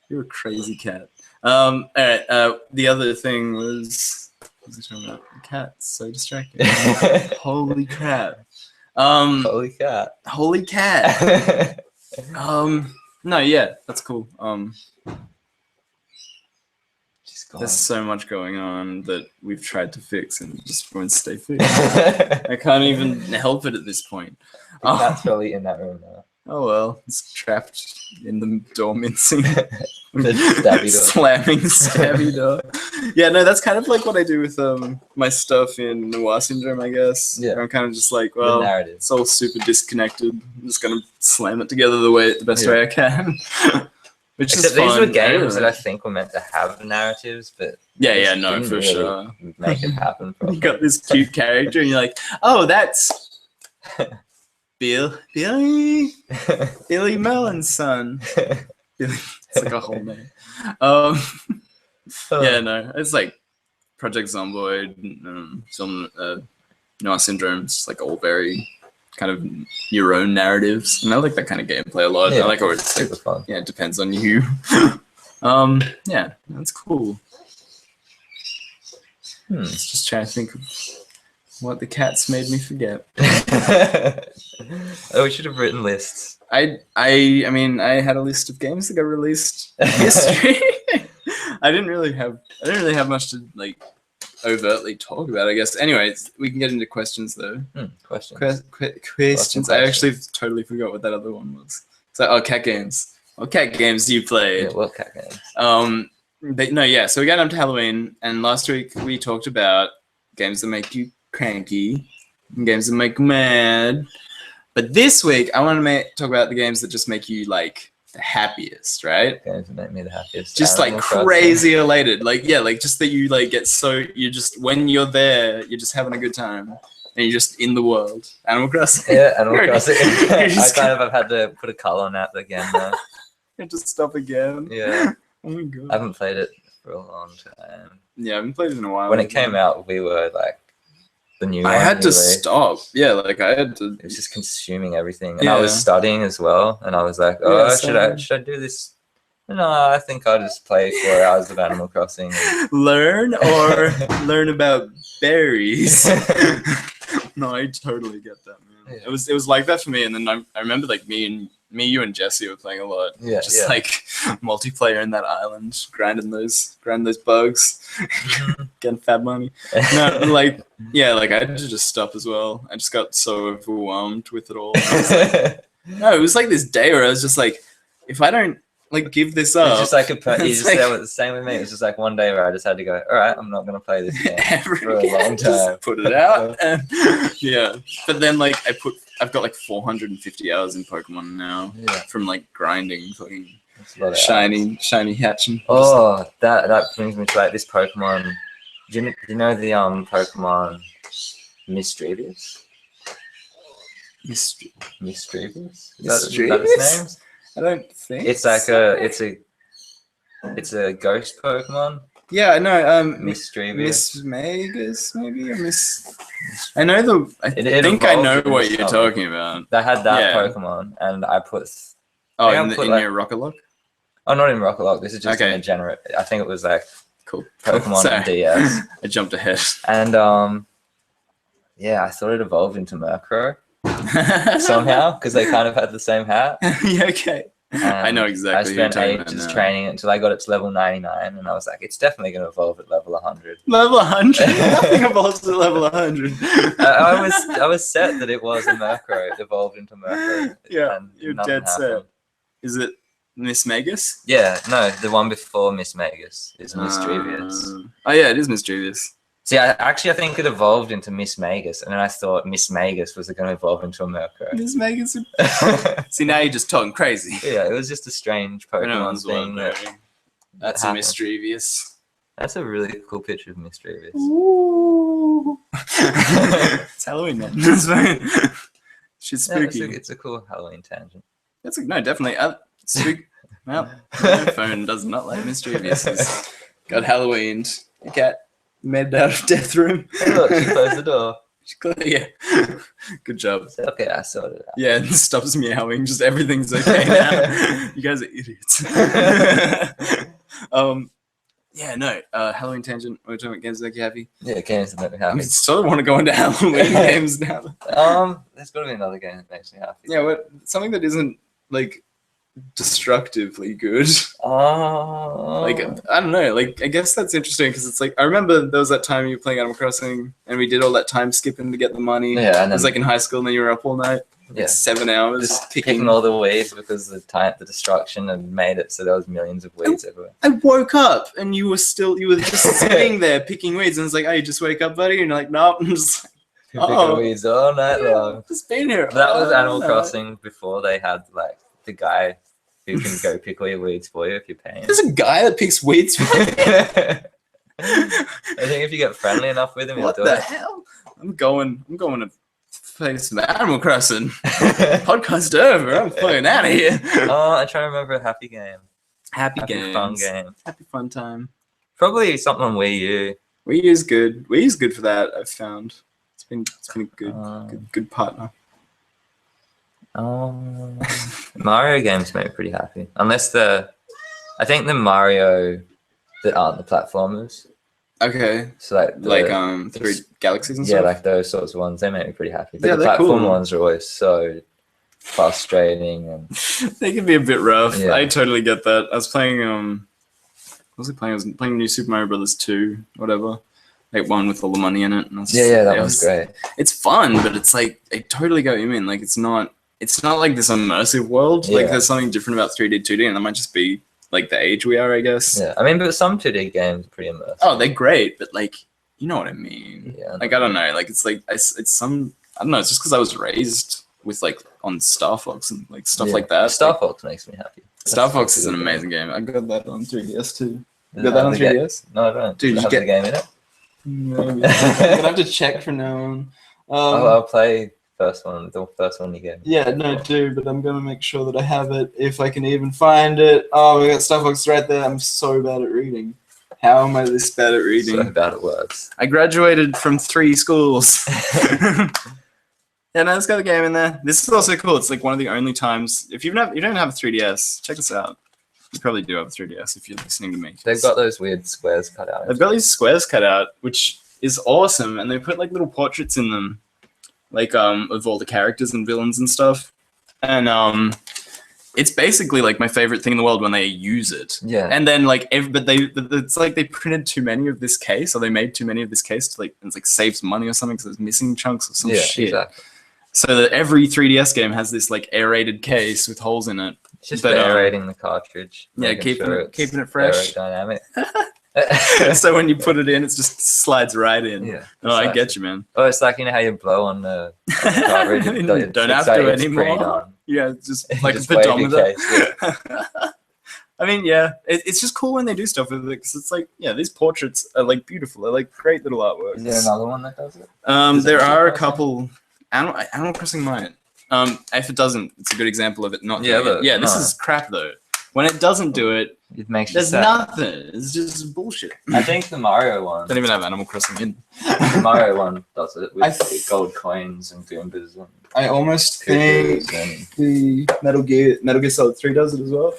You're a crazy cat. All right. The other thing was. What was I talking about? The cat's so distracting. Holy crap. Holy cat. No, yeah, that's cool. There's so much going on that we've tried to fix and it just won't stay fixed. I can't even help it at this point. The cat's probably in that room now. Oh well, it's trapped in the door mincing. The stabby door. Slamming stabby door. Yeah, no, that's kind of like what I do with my stuff in Noir Syndrome, I guess. Yeah. I'm kind of just like, well, it's all super disconnected. I'm just gonna slam it together the best way I can. which Except is these fun. were games that I think were meant to have narratives, but Yeah, just no, didn't for really sure. make it happen. You got this cute character, and you're like, oh, that's Billy Melon's son. Billy, it's like a whole name. Yeah, no, it's like Project Zomboid, Noir Syndrome. It's like all very kind of your own narratives, and I like that kind of gameplay a lot. Yeah, I like how it's super fun. Yeah, it depends on you. Yeah, that's cool. Let's just try to think of what the cats made me forget. Oh, we should have written lists. I mean, I had a list of games that got released in history. I didn't really have much to like overtly talk about, I guess. Anyways, we can get into questions though. Questions. Questions. I actually totally forgot what that other one was. So, cat games. What cat games do you play? Yeah, what cat games? So we got up to Halloween, and last week we talked about games that make you cranky, and games that make you mad. But this week, I want to talk about the games that just make you like the happiest, right? Games that make me the happiest. Just like crazy elated, like just that you like get so you just when you're there, you're just having a good time, and you're just in the world. Animal Crossing. Yeah, Animal Crossing. I kind of have had to put a color on that again. Just stop again. Yeah. Oh my god. I haven't played it for a long time. Yeah, I haven't played it in a while. When it came out, we were like the new. I had to stop. Yeah, like I had to. It was just consuming everything, and I was studying as well. And I was like, should I do this? No, I think I'll just play 4 hours of Animal Crossing. Learn about berries. No, I totally get that, man. Yeah. It was like that for me, and then I remember like me, you, and Jesse were playing a lot. Yeah, like multiplayer in that island, grinding those bugs, getting fat money. No, like I had to just stop as well. I just got so overwhelmed with it all. It was like this day where I was just like, if I don't like give this up, it's just like the same with me. It was just like one day where I just had to go, all right, I'm not gonna play this game for a long time. Just put it out. And, yeah, but then like I've got like 450 hours in Pokemon now from like grinding, fucking shiny hatching. Oh, that brings me to like this Pokemon. Do you know the Pokemon Mischievous? Mischievous? Is that its name? I don't think it's like it's a ghost Pokemon. Yeah, I know. Mischievous. Mismagus, maybe, or I know I think I know what you're talking about. They had that Pokemon, and I put. In your Rocket Lock? Oh, not in Rocket Lock. This is just in a generate. I think it was like cool Pokemon and DS. I jumped ahead. And I thought it evolved into Murkrow somehow because they kind of had the same hat. Yeah, okay. I know exactly. I spent ages training it until I got it to level 99, and I was like, it's definitely going to evolve at level 100. Level 100? Nothing evolves at level 100. I was set that it was a Murkrow. It evolved into Murkrow. Yeah, you're dead set. Is it Mismagus? Yeah, no, the one before Mismagus is Mischievous. Oh yeah, it is Mischievous. See, I think it evolved into Mismagus, and then I thought Mismagus was going to evolve into a Murkrow. Mismagus. See, now you're just talking crazy. Yeah, it was just a strange Pokemon thing. That's a Mischievous. That's a really cool picture of Mischievous. Ooh. It's Halloween, man. That's fine. She's spooky. It's a cool Halloween tangent. That's no, definitely. Well, my phone does not like Mischievous. It's got Halloweened. A cat made it out of death room. Hey, look, she closed the door. Yeah. Good job. Okay, I sorted it out. Yeah, it stops meowing. Just everything's okay now. You guys are idiots. Halloween tangent. We're talking about games that make you happy. Yeah, games that make me happy. I sort of want to go into Halloween games now. There's got to be another game that makes me happy. Yeah, something that isn't like destructively good. Like I don't know. Like I guess that's interesting because it's like I remember there was that time you were playing Animal Crossing and we did all that time skipping to get the money. Yeah, and it was like in high school and then you were up all night. Yeah, 7 hours just picking all the weeds because the destruction had made it so there was millions of weeds everywhere. I woke up and you were just sitting there picking weeds and it's like, oh, you just wake up, buddy, and you're like, nope. I'm just like, picking weeds all night long. Just been here. That was Animal Crossing before they had like the guy who can go pick all your weeds for you if you're paying. There's a guy that picks weeds for me. I think if you get friendly enough with him, he'll do it. What the hell? I'm going to play some Animal Crossing. Podcast over. I'm flying out of here. Oh, I'm trying to remember a happy game. Happy Fun game. Happy fun time. Probably something on Wii U. Wii U's good. Wii U's good for that, I've found. It's been a good partner. Mario games make me pretty happy. Unless I think the Mario that aren't the platformers. Okay. So like 3 Galaxies and stuff? stuff? Yeah, like those sorts of ones. They make me pretty happy. But Yeah, the they're platform cool. ones are always so frustrating and They can be a bit rough. Yeah. I totally get that. I was playing what was I playing? I was playing New Super Mario Brothers 2, whatever. Like one with all the money in it. And that one's great. It's fun, but it's like I totally get what you mean. Like it's not like this immersive world. Like there's something different about 3D, 2D, and that might just be like the age we are, I guess. Yeah, I mean, but some 2D games are pretty immersive. Oh, they're great, but like you know what I mean. Yeah. Like I don't know. Like it's like it's some I don't know. It's just because I was raised with like on Star Fox and like stuff like that. Star Fox makes me happy. Star Fox is an amazing game. I got that on 3DS too. You got that on 3DS? No, I don't. Dude, Does it have the game in it? Maybe. I'm gonna have to check from now on. I'll play the first one you get. Yeah, no, dude, but I'm gonna make sure that I have it if I can even find it. Oh, we got Star Fox right there. I'm so bad at reading. How am I this bad at reading? So bad at words. I graduated from 3 schools. Yeah, no, it's got the game in there. This is also cool. It's like one of the only times if you don't have a 3DS, check this out. You probably do have a 3DS if you're listening to me. They've got those weird squares cut out. They've got these squares cut out, which is awesome, and they put like little portraits in them, like of all the characters and villains and stuff. And it's basically like my favorite thing in the world when they use it. Yeah. And then like it's like they printed too many of this case, or they made too many of this case to like it's like saves money or something because it's missing chunks or some shit. Exactly. So that every 3DS game has this like aerated case with holes in it. It's just aerating the cartridge. Yeah, keeping it fresh. Aerodynamic. So when you put it in, it just slides right in. Yeah. Oh, I get you, man. Oh, it's like, you know how you blow on the cartridge? You don't have to anymore. Yeah, it's just like a pedometer. I mean, yeah, it's just cool when they do stuff with it because it's like, yeah, these portraits are like beautiful. They're like great little artworks. Is there another one that does it? There are a couple. Animal Crossing might. If it doesn't, it's a good example of it not doing it. Yeah, this is crap though. When it doesn't do it, there's nothing. It's just bullshit. I think the Mario one. Don't even have Animal Crossing in. The Mario one does it with gold coins and Goombas. And I almost think the Metal Gear Solid 3 does it as well.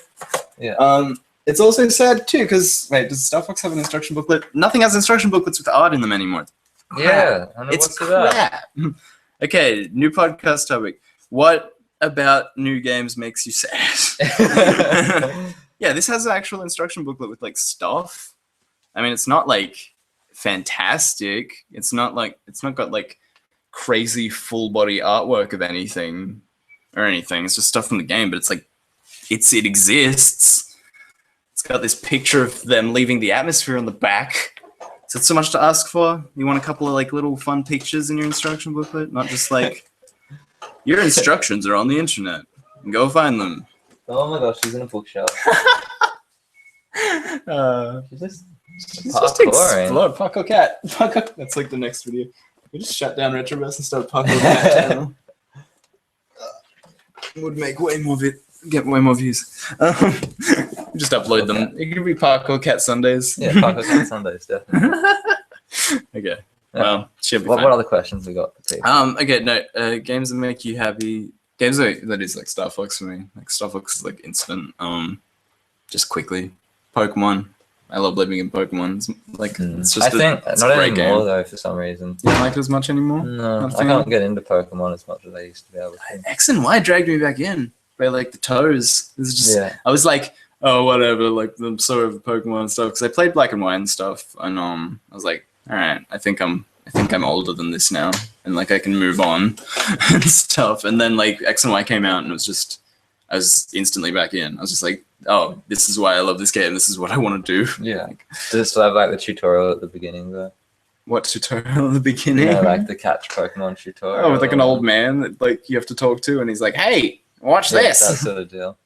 Yeah. It's also sad too because wait, does Star Fox have an instruction booklet? Nothing has instruction booklets with art in them anymore. Yeah, it's crap. Okay, new podcast topic. What about new games makes you sad? Yeah, this has an actual instruction booklet with like stuff. I mean, it's not like fantastic. It's not got like crazy full body artwork of anything or anything. It's just stuff from the game, but it's like it exists. It's got this picture of them leaving the atmosphere on the back. Is it so much to ask for? You want a couple of like little fun pictures in your instruction booklet, not just like your instructions are on the internet. Go find them. Oh my gosh, she's in a bookshelf. She's just explore Paco Cat. That's like the next video. We just shut down Retroverse and start Paco Cat channel. Would make way more get way more views. Just upload them. It could be Paco Cat Sundays. Yeah, Paco Cat Sundays, definitely. Okay. Well, should be what other questions we got? Okay, no. Games that make you happy. Games that is like Star Fox for me. Like Star Fox is like instant. Just quickly. Pokemon. I love living in Pokemon. It's like it's just. I think not anymore though. For some reason, you don't like it as much anymore. No, I can't get into Pokemon as much as I used to be able to. X and Y dragged me back in. By like the toes. It was just. I was like, oh whatever. Like I'm so over Pokemon and stuff because I played Black and White and stuff, and I was like, all right, I think I'm older than this now, and like I can move on and stuff. And then like X and Y came out, and it was just, I was instantly back in. I was just like, oh, this is why I love this game. This is what I want to do. Yeah. Does it still have like the tutorial at the beginning though? What tutorial at the beginning? Yeah, like the catch Pokemon tutorial. Oh, with like an old man that like you have to talk to, and he's like, hey, watch this. That sort of deal.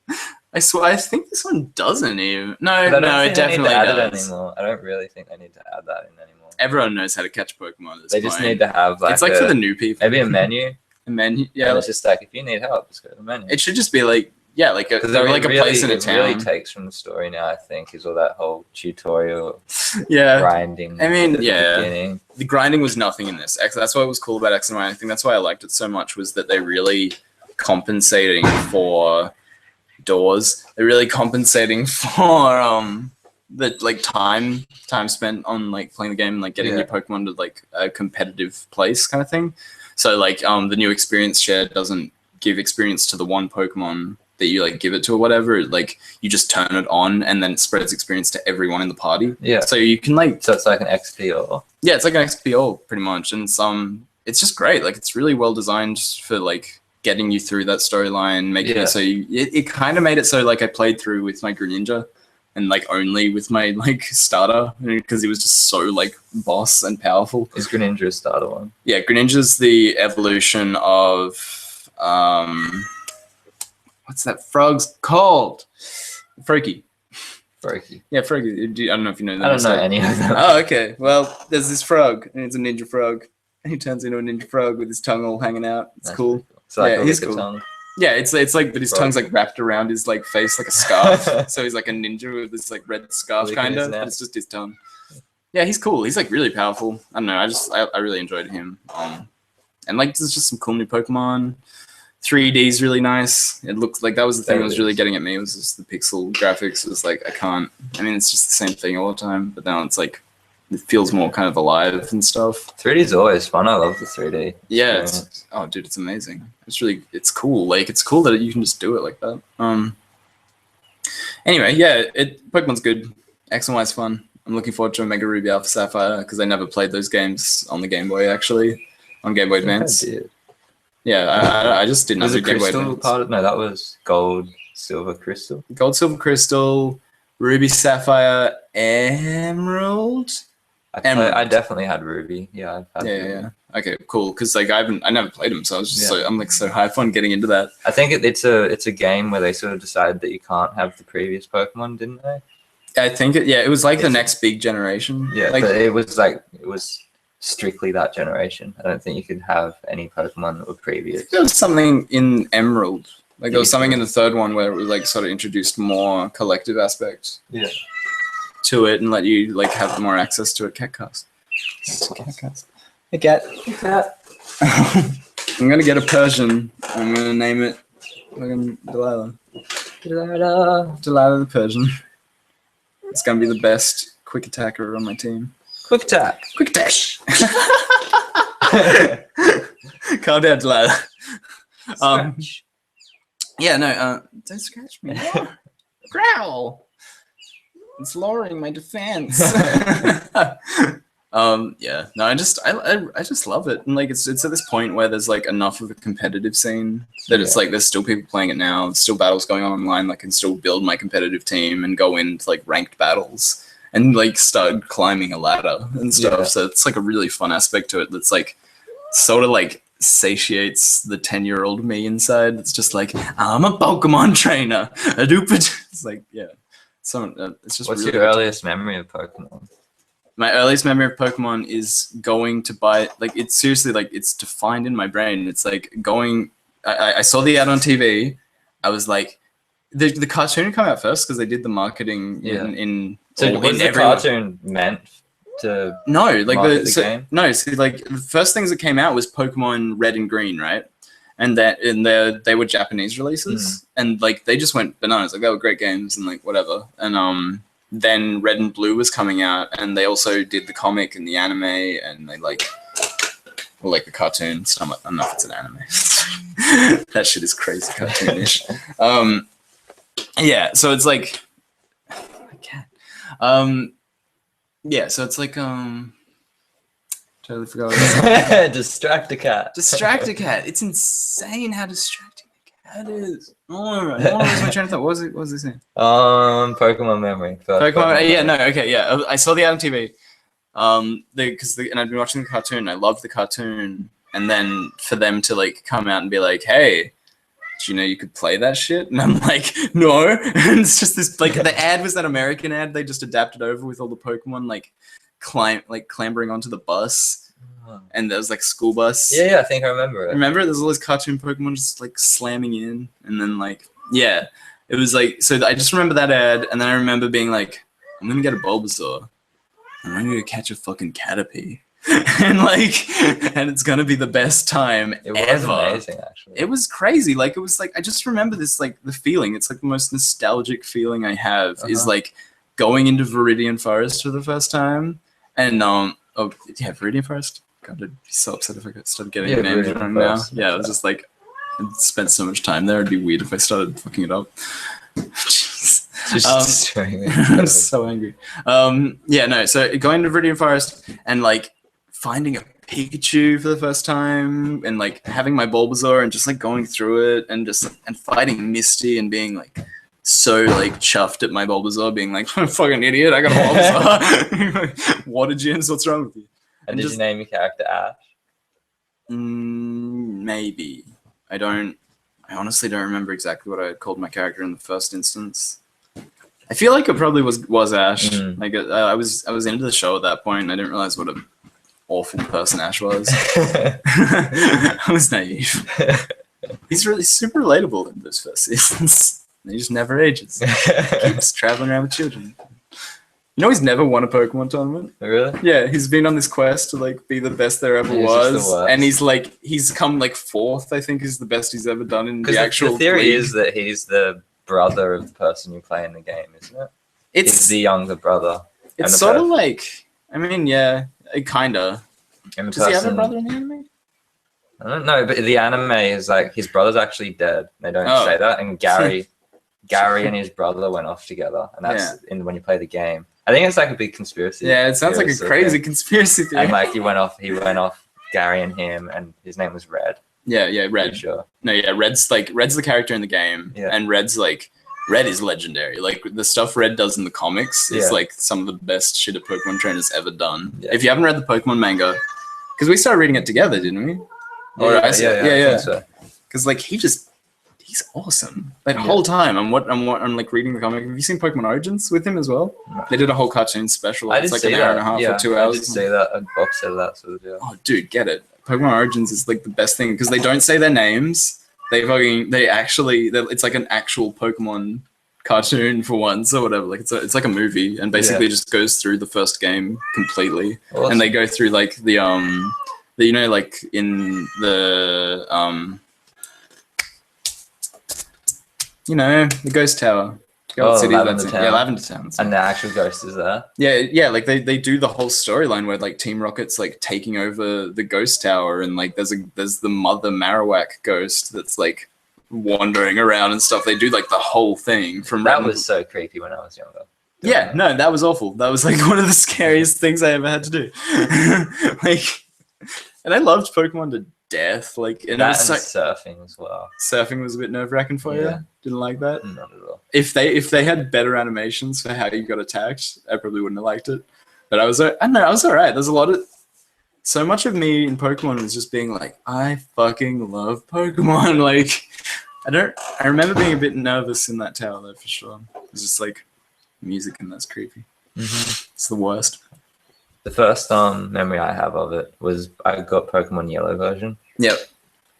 I swear, I think this one doesn't even. No, But I don't no, think it they need definitely to add it does. anymore. I don't really think they need to add that in anymore. Everyone knows how to catch Pokemon at this They point. just need to have like it's like for the new people. maybe a menu. A menu, Yeah, yeah. and it's just like if you need help, just go to the menu. It should just be like, yeah, like a place in a town. It really takes from the story now. I think is all that whole tutorial, yeah, grinding. I mean, at the beginning. The grinding was nothing in this. That's what was cool about X and Y. I think that's why I liked it so much was that they really compensating for doors. They're really compensating for the like time spent on like playing the game and like getting your Pokemon to like a competitive place kind of thing. So like the new experience share doesn't give experience to the one Pokemon that you like give it to or whatever. Like you just turn it on and then it spreads experience to everyone in the party. Yeah. So you can like So it's like an XP. Yeah, it's like an XPO pretty much, and it's just great. Like it's really well designed for like getting you through that storyline, making it so it kind of made it so like I played through with my Greninja and like only with my like starter because he was just so like boss and powerful. Is Greninja a starter one? Yeah, Greninja's the evolution of what's that frog's called? Froakie. Yeah, Froakie. I don't know if you know that. I don't know any of them. Oh, okay. Well, there's this frog, and it's a ninja frog. And he turns into a ninja frog with his tongue all hanging out. It's cool. So like he's cool. Tongue. Yeah, it's like, but his tongue's like wrapped around his like face like a scarf. So he's like a ninja with this like red scarf kind of, but it's just his tongue. Yeah, he's cool. He's like really powerful. I don't know. I really enjoyed him. And like there's just some cool new Pokemon. 3D's really nice. It looks like that was the thing that was really getting at me. It was just the pixel graphics. It was like I mean, it's just the same thing all the time. But now it's like it feels more kind of alive and stuff. 3D's always fun. I love the 3D. Yeah. Dude, it's amazing. It's cool. Like it's cool that you can just do it like that. Anyway, yeah, Pokemon's good. X and Y's fun. I'm looking forward to Omega Ruby Alpha Sapphire because I never played those games on the Game Boy actually, on Game Boy Advance. Yeah, I just didn't have the Game Boy Advance. No, that was Gold, Silver, Crystal. Gold, Silver, Crystal, Ruby, Sapphire, Emerald. I definitely had Ruby. Yeah, I've had Ruby. Yeah. Okay, cool. Because like I never played them, so I was just I'm like so hyped on getting into that. I think it's a game where they sort of decided that you can't have the previous Pokemon, didn't they? I think it was like the next big generation. Yeah, like, but it was strictly that generation. I don't think you could have any Pokemon that were previous. There was something in Emerald. Like there was something in the third one where it was like sort of introduced more collective aspects to it and let you like have more access to it. Catcast. Catcast. Hey cat. Hey cat. I'm gonna get a Persian. I'm gonna name it Delilah. Delilah the Persian. It's gonna be the best quick attacker on my team. Quick attack. Quick attack. Calm down, Delilah. Yeah, no, don't scratch me. Growl. It's lowering my defense. Yeah, no, I just love it, and like it's at this point where there's like enough of a competitive scene that it's like there's still people playing it now. There's still battles going on online. Like, I can still build my competitive team and go into like ranked battles and like start climbing a ladder and stuff. Yeah. So it's like a really fun aspect to it. That's like sort of like satiates the 10-year-old me inside. It's just like, I'm a Pokemon trainer. It's like, yeah. So it's just. What's really your earliest memory of Pokemon? My earliest memory of Pokemon is going to buy, like, it's seriously, like, it's defined in my brain. It's like going, I saw the ad on TV. I was like, the cartoon came out first because they did the marketing in So was the cartoon meant to like the game? No, see, like the first things that came out was Pokemon Red and Green, right? And they were Japanese releases, and like they just went bananas. Like they were great games and like whatever. And then Red and Blue was coming out, and they also did the comic and the anime, and they like the cartoon. I don't know if it's an anime. That shit is crazy cartoonish. Yeah, so it's like I can't. Yeah, so it's like totally forgot what I was Distract-a-cat. Distract-a-cat. It's insane how distracting the cat is. Oh, what was my train of thought? What was he saying? Pokemon memory. Pokemon. Yeah, no, okay, yeah. I saw the ad on TV. And I'd been watching the cartoon. I loved the cartoon, and then for them to like come out and be like, "Hey, do you know you could play that shit? And I'm like, no. And it's just this, like, the ad was that American ad they just adapted over with all the Pokemon, like, clambering onto the bus. And there was, like, a school bus. Yeah, I think I remember it. Remember? There's all those cartoon Pokemon just, like, slamming in. And then, like, yeah. It was, like, so I just remember that ad, and then I remember being like, I'm gonna get a Bulbasaur. I'm gonna go catch a fucking Caterpie. and it's gonna be the best time It was ever. amazing, actually. It was crazy. Like, it was like, I just remember this, like, the feeling. It's like the most nostalgic feeling I have is like going into Viridian Forest for the first time. And Viridian Forest. God, I'd be so upset if I started getting names wrong now. Yeah, it was just like, I spent so much time there. It'd be weird if I started fucking it up. Jeez. Just I'm so angry. So going to Viridian Forest and like finding a Pikachu for the first time and like having my Bulbasaur and just like going through it and fighting Misty and being like so like chuffed at my Bulbasaur, being like, I'm a fucking idiot, I got a Bulbasaur. Water gyms, what's wrong with you? And did you name your character Ash? Maybe. I honestly don't remember exactly what I had called my character in the first instance. I feel like it probably was Ash. Like I was into the show at that point. And I didn't realize what an awful person Ash was. I was naive. He's really super relatable in those first seasons. He just never ages. Keeps traveling around with children. You know, he's never won a Pokemon tournament. Really? Yeah, he's been on this quest to like be the best there ever was, and he's come like fourth. I think is the best he's ever done in the actual. The theory league. is that he's the brother of the person you play in the game, isn't it? He's the younger brother. It's sort of like, I mean, yeah, kinda. Does he have a brother in the anime? I don't know, but the anime is like his brother's actually dead. They don't say that, and Gary and his brother went off together, and that's when you play the game. I think it's like a big conspiracy. Yeah, it sounds like a crazy conspiracy theory. And like he went off, Gary and him, and his name was Red. Yeah, Red. Sure. No, yeah, Red's the character in the game, and Red is legendary. Like the stuff Red does in the comics is like some of the best shit a Pokemon trainer's ever done. Yeah. If you haven't read the Pokemon manga, because we started reading it together, didn't we? Yeah. Because like he's awesome. That whole time I'm like reading the comic. Have you seen Pokemon Origins with him as well? No. They did a whole cartoon special. It's like an hour and a half or 2 hours. I did say that. A box set of that sort of deal. Oh, dude, get it. Pokemon Origins is like the best thing because they don't say their names. It's like an actual Pokemon cartoon for once or whatever. Like it's like a movie and basically just goes through the first game completely. Awesome. And they go through like the like in the the ghost tower. Lavender Town. Yeah, Lavender Town. And the actual ghost is there. Yeah. Like they do the whole storyline where like Team Rocket's like taking over the ghost tower, and like there's the Mother Marowak ghost that's like wandering around and stuff. They do like the whole thing from. That was so creepy when I was younger. Yeah, no, that was awful. That was like one of the scariest things I ever had to do. And I loved Pokemon to death. Like, and surfing as well. Surfing was a bit nerve-wracking for you. Didn't like that. Not at all. If they had better animations for how you got attacked, I probably wouldn't have liked it. But I was alright. There's so much of me in Pokemon was just being like, I fucking love Pokemon. Like, I remember being a bit nervous in that tower though, for sure. It was just like music and that's creepy. It's the worst. The first memory I have of it was I got Pokemon Yellow version. Yep.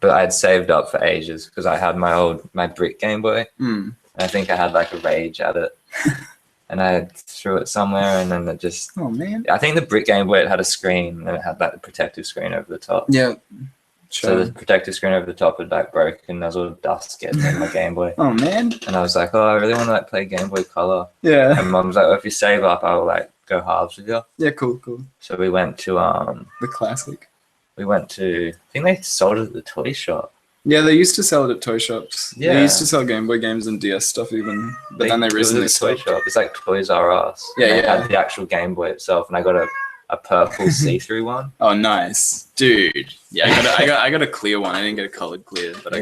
But I'd saved up for ages because I had my brick Game Boy. And I think I had like a rage at it. And I threw it somewhere and then it just... Oh, man. I think the brick Game Boy, it had a screen and it had like the protective screen over the top. Yeah. Sure. So the protective screen over the top had like broken and there was all dust getting in my Game Boy. Oh, man. And I was like, I really want to like play Game Boy Color. Yeah. And Mum was like, if you save up, I'll like go halves with you. Yeah, cool. So we went to the classic. We went to, I think they sold it at the toy shop. Yeah, they used to sell it at toy shops. Yeah. They used to sell Game Boy games and DS stuff even, but then they recently toy shop. It's like Toys R Us. Yeah, They had the actual Game Boy itself, and I got a purple see-through one. Oh, nice, dude. Yeah, I got a clear one. I didn't get a colored clear, but I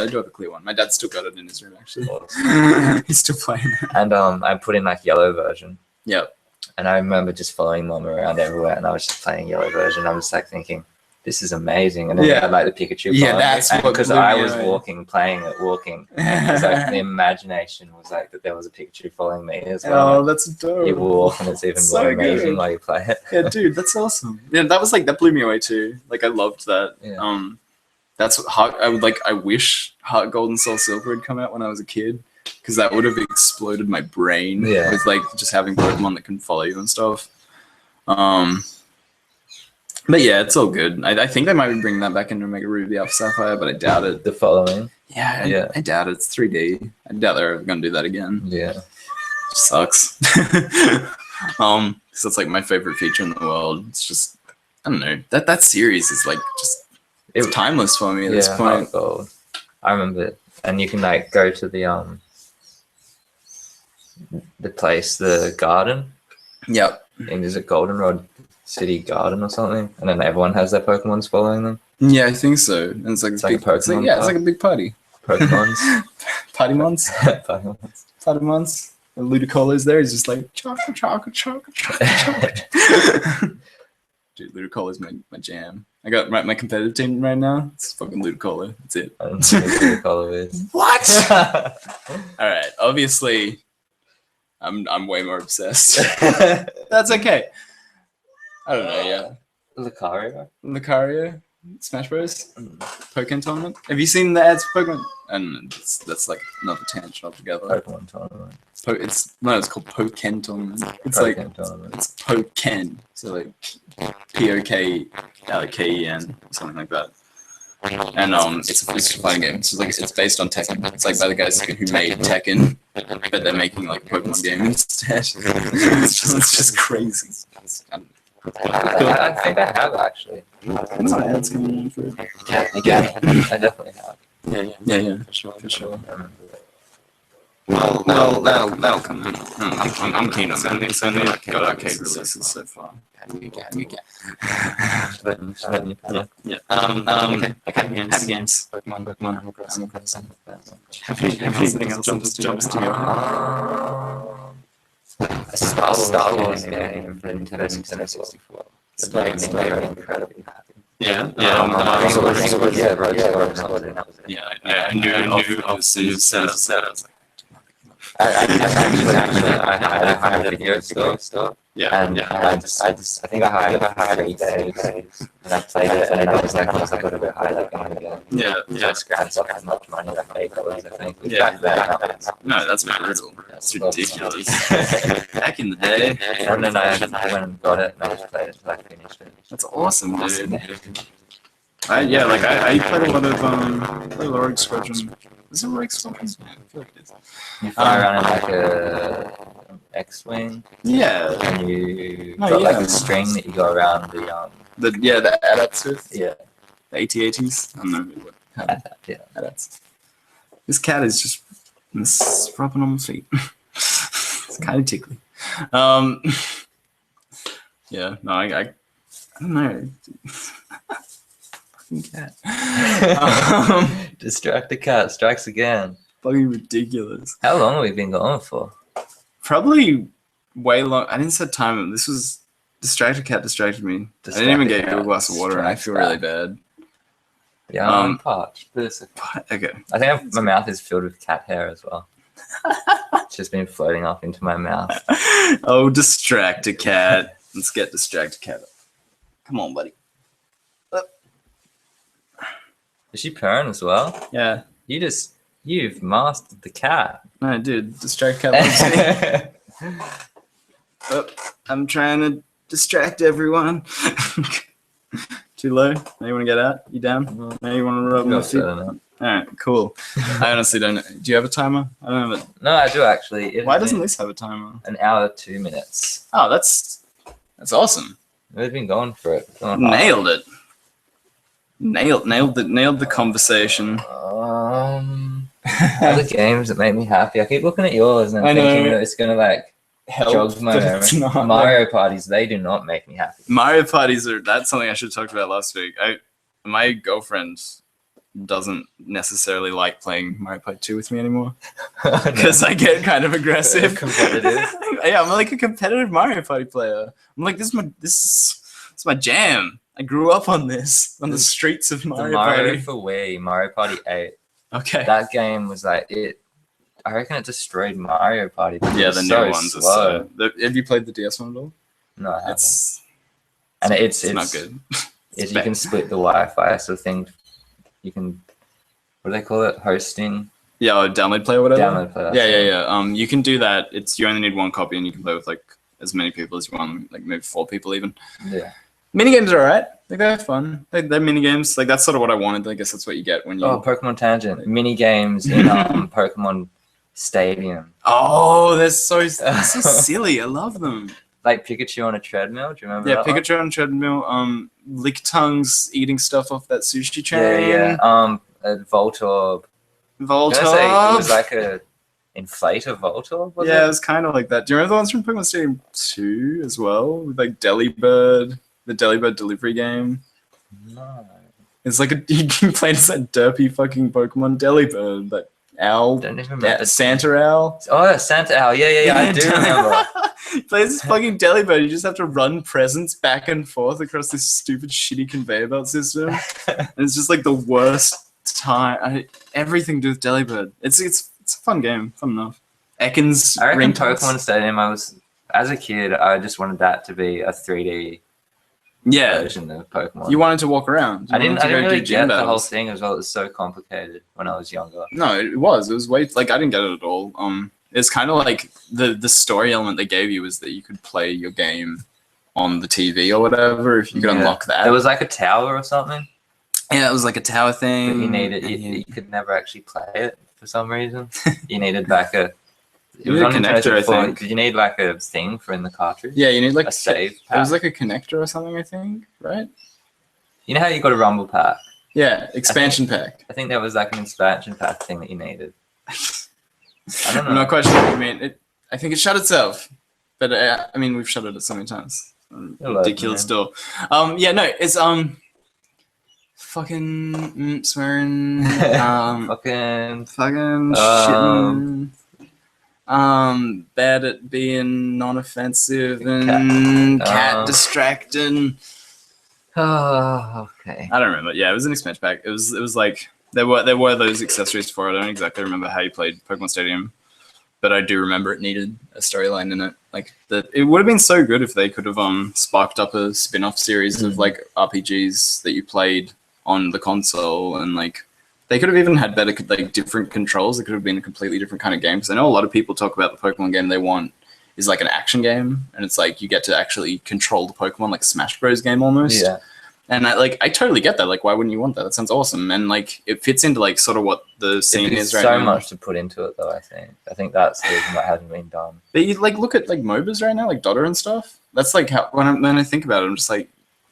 do have a clear one. My dad still got it in his room actually. Awesome. He's still playing it. And I put in like yellow version. Yep. And I remember just following Mum around everywhere, and I was just playing yellow version. I was like thinking, this is amazing. And then Yeah. I like the Pikachu. Yeah, that's what because blew me I was away. playing it. It's like the imagination was like that there was a Pikachu following me as well. Oh, that's adorable. You walk and it's even So more amazing good. while you play it. Yeah, dude, that's awesome. Yeah, that blew me away too. Like, I loved that. Yeah. That's what I wish Heart Gold and Soul Silver had come out when I was a kid, because that would have exploded my brain with like just having Pokemon that can follow you and stuff. But yeah, it's all good. I think they might be bringing that back into Omega Ruby Alpha Sapphire, but I doubt it. The following. Yeah, I doubt it. It's 3D. I doubt they're going to do that again. Yeah. Sucks. So that's like my favorite feature in the world. It's just, I don't know, that series is like just, it's timeless for me at this point. Gold. I remember it. And you can like go to the place, the garden. Yep. And is it Goldenrod City Garden or something? And then everyone has their Pokemons following them. Yeah, I think so. And it's like It's like a Pokemon. it's like a big party. Pokemons. Partymons. Pokemons. Partymons. And Ludicolo's there. He's just like chocolate. Dude, Ludicolo's my jam. I got my competitive team right now. It's fucking Ludicolo. That's it. I don't know what the color is. What? All right. Obviously, I'm way more obsessed. That's okay. I don't know. Yeah. Lucario, Smash Bros. Pokemon tournament. Have you seen the ads for Pokemon? And that's like another tangent altogether. Pokemon tournament. It's called Pokemon tournament. It's Pokemon tournament. It's Pokemon. So like POKKEN, something like that. And it's a fighting game. So like it's based on Tekken. It's like by the guys who made Tekken, but they're making like a Pokemon game instead. it's just crazy. I think I have actually. That's my ads coming in for it. Yeah, I definitely have. Yeah, for sure. Well, that'll come in. I'm keen on that. It's only got arcade releases so far. You get. Yeah. Okay. Happy games. Pokemon. Animal Crossing. Anything else jumps to you? A Star Wars game for Nintendo 64. It's very incredibly happy. Yeah. I knew as soon as you said it, I was like, I hired a video store. yeah. I think I hired it for 3 days, and I played it, and I was like, I got a bit high like on again. Yeah. Just scratched off as much money as I paid for it, I think. Yeah. Back then, No, that's brutal. That's ridiculous. Back in the day. and then I went and got it, and I just played it until I finished it. That's awesome, dude. I played a lot of Rogue Squadron. Is it Rogue Squadron? Yeah, I feel like it is. You fly around in like a X-wing, Yeah. and you got like a string that you go around the The AT-ATs with. yeah. The AT-ATs. I don't know what kind of Yeah. AT-ATs. This cat is just rubbing on my feet. It's kind of tickly. Yeah, no, I don't know. Fucking cat. Distract the cat strikes again. Fucking ridiculous. How long have we been going for? Probably way long. I didn't set time. This was distracted me. I didn't even get you a glass of water, and I feel really bad. Yeah, I'm parched. Okay. I think my mouth is filled with cat hair as well. It's just been floating off into my mouth. Oh, distracted cat. Let's get distracted cat up. Come on, buddy. Up. Is she purring as well? Yeah. You've mastered the cat. No, dude. Distract cat. Oh, I'm trying to distract everyone. Too low? Now you want to get out? You down? Now you want to rub my feet? Alright, cool. I honestly don't know. Do you have a timer? I don't have it. No, I do actually. Why doesn't this have a timer? An hour, 2 minutes. Oh, that's awesome. We've been going for it. Nailed it. Nailed the conversation. Other games that make me happy. I keep looking at yours and I'm thinking that it's gonna like help jog my memory. Mario parties, they do not make me happy. Mario parties that's something I should have talked about last week. My girlfriend doesn't necessarily like playing Mario Party 2 with me anymore because I get kind of aggressive. Competitive. Yeah, I'm like a competitive Mario Party player. I'm like, this is my jam. I grew up on this, on the streets of The Mario Mario Party. for Wii, Mario Party 8. Okay. That game was like it. I reckon it destroyed Mario Party. Yeah, the so new ones slow. are so. Have you played the DS one at all? No, I haven't. It's not good. You can split the Wi-Fi, so things you can. What do they call it? Hosting. Yeah, or download play or whatever. Download play. Yeah. You can do that. You only need one copy, and you can play with like as many people as you want, like maybe 4 people even. Yeah. Minigames are alright. Like they're fun. They're minigames. Like that's sort of what I wanted. I guess that's what you get when you. Oh, Pokemon Tangent. Mini games in Pokemon Stadium. Oh, they're so silly. I love them. Like Pikachu on a treadmill. Do you remember? Yeah, that Pikachu on a treadmill. Lick tongues eating stuff off that sushi train. Yeah. Voltorb. Voltorb. It was like a inflator Voltorb. It was kind of like that. Do you remember the ones from Pokemon Stadium 2 as well? With like Delibird, the Delibird delivery game. No. It's like you can play as that derpy fucking Pokemon Delibird, that owl. Don't even remember. Santa owl. Oh, Santa Owl. Yeah. I do remember. Plays this fucking Delibird. You just have to run presents back and forth across this stupid, shitty conveyor belt system, and it's just like the worst time. Everything to do with Delibird. It's a fun game. Fun enough. Ekans. I reckon ringtones. Pokemon Stadium. As a kid, I just wanted that to be a 3D version of Pokemon. You wanted to walk around. I didn't really get the whole thing as well. It was so complicated when I was younger. No, it was. It was way like I didn't get it at all. It's kind of like the story element they gave you was that you could play your game on the TV or whatever if you could unlock that. There was like a tower or something. Yeah, it was like a tower thing. But you needed you could never actually play it for some reason. You needed like a. It was a connector, I think. Did you need like a thing for in the cartridge? Yeah, you need like a save pack. It was like a connector or something, I think, right? You know how you got a Rumble pack? Yeah, expansion pack. I think there was like an expansion pack thing that you needed. I don't know. I'm not quite sure what you mean. I think it shut itself, but I mean we've shut it so many times. Ridiculous door. It's fucking swearing. fucking shitting. Bad at being non-offensive and cat distracting. Oh, okay. I don't remember. Yeah, it was an expansion pack. It was like there were those accessories for it. I don't exactly remember how you played Pokemon Stadium, but I do remember it needed a storyline in it. Like it would have been so good if they could have sparked up a spin-off series of like RPGs that you played on the console, and like they could have even had better like different controls. It could have been a completely different kind of game. Because I know a lot of people talk about the Pokemon game they want is like an action game, and it's like you get to actually control the Pokemon like Smash Bros game almost. Yeah. And I totally get that. Like, why wouldn't you want that? That sounds awesome. And like, it fits into like sort of what the scene is right now. So much to put into it, though. I think that's the reason that hasn't been done. But you like look at like MOBAs right now, like Dota and stuff. That's like how when I think about it, I'm just like,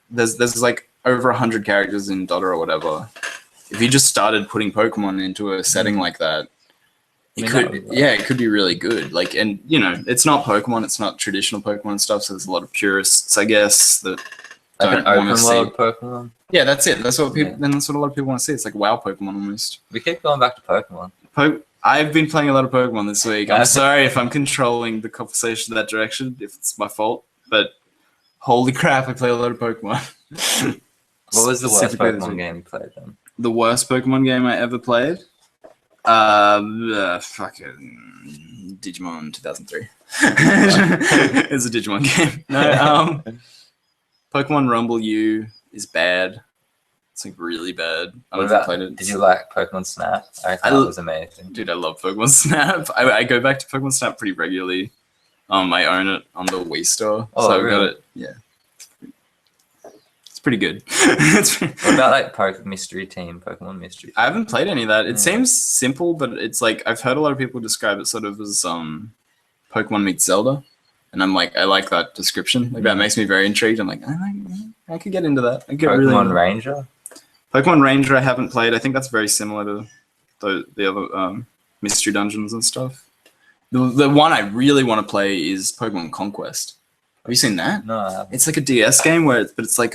there's like over 100 characters in Dota or whatever. If you just started putting Pokemon into a setting like that, it could be really good. Like, and you know, it's not Pokemon, it's not traditional Pokemon stuff. So there's a lot of purists, I guess, that. Like an open world Pokemon? Yeah, that's it. That's what people. That's what a lot of people want to see. It's like WoW Pokemon almost. We keep going back to Pokemon. I've been playing a lot of Pokemon this week. I'm sorry if I'm controlling the conversation that direction, if it's my fault. But holy crap, I play a lot of Pokemon. What was the worst Pokemon game you played then? The worst Pokemon game I ever played? Fucking Digimon 2003. It's a Digimon game. No, Pokemon Rumble U is bad. It's like really bad. I don't know if I played it. Did you like Pokemon Snap? I thought it was amazing. Dude, I love Pokemon Snap. I go back to Pokemon Snap pretty regularly. I own it on the Wii store. Oh, so I've really? got it. Yeah. It's pretty good. What about like Pokemon Mystery Team? I haven't played any of that. It seems simple, but it's like I've heard a lot of people describe it sort of as Pokemon meets Zelda. And I'm like, I like that description. Like that makes me very intrigued. I'm like, I could get into that. I get Pokemon Ranger? Pokemon Ranger I haven't played. I think that's very similar to the other mystery dungeons and stuff. The one I really want to play is Pokemon Conquest. Have you seen that? No, I haven't. It's like a DS game but it's like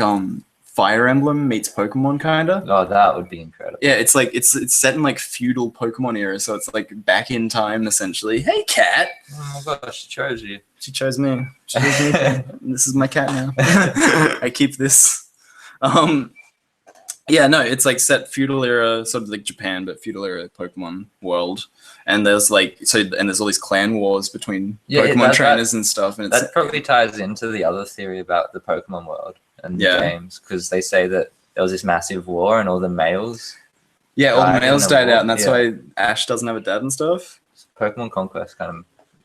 Fire Emblem meets Pokemon kinda. Oh, that would be incredible. Yeah, it's like it's set in like feudal Pokemon era, so it's like back in time essentially. Hey cat! Oh my gosh, she chose you. She chose me. This is my cat now. I keep this. Yeah, no, it's like set feudal era, sort of like Japan, but feudal era Pokemon world. And there's like there's all these clan wars between Pokemon trainers and stuff. And that probably ties into the other theory about the Pokemon world and the games, because they say that there was this massive war and all the males. Yeah, all the males died out, and that's why Ash doesn't have a dad and stuff. Pokemon Conquest kind of.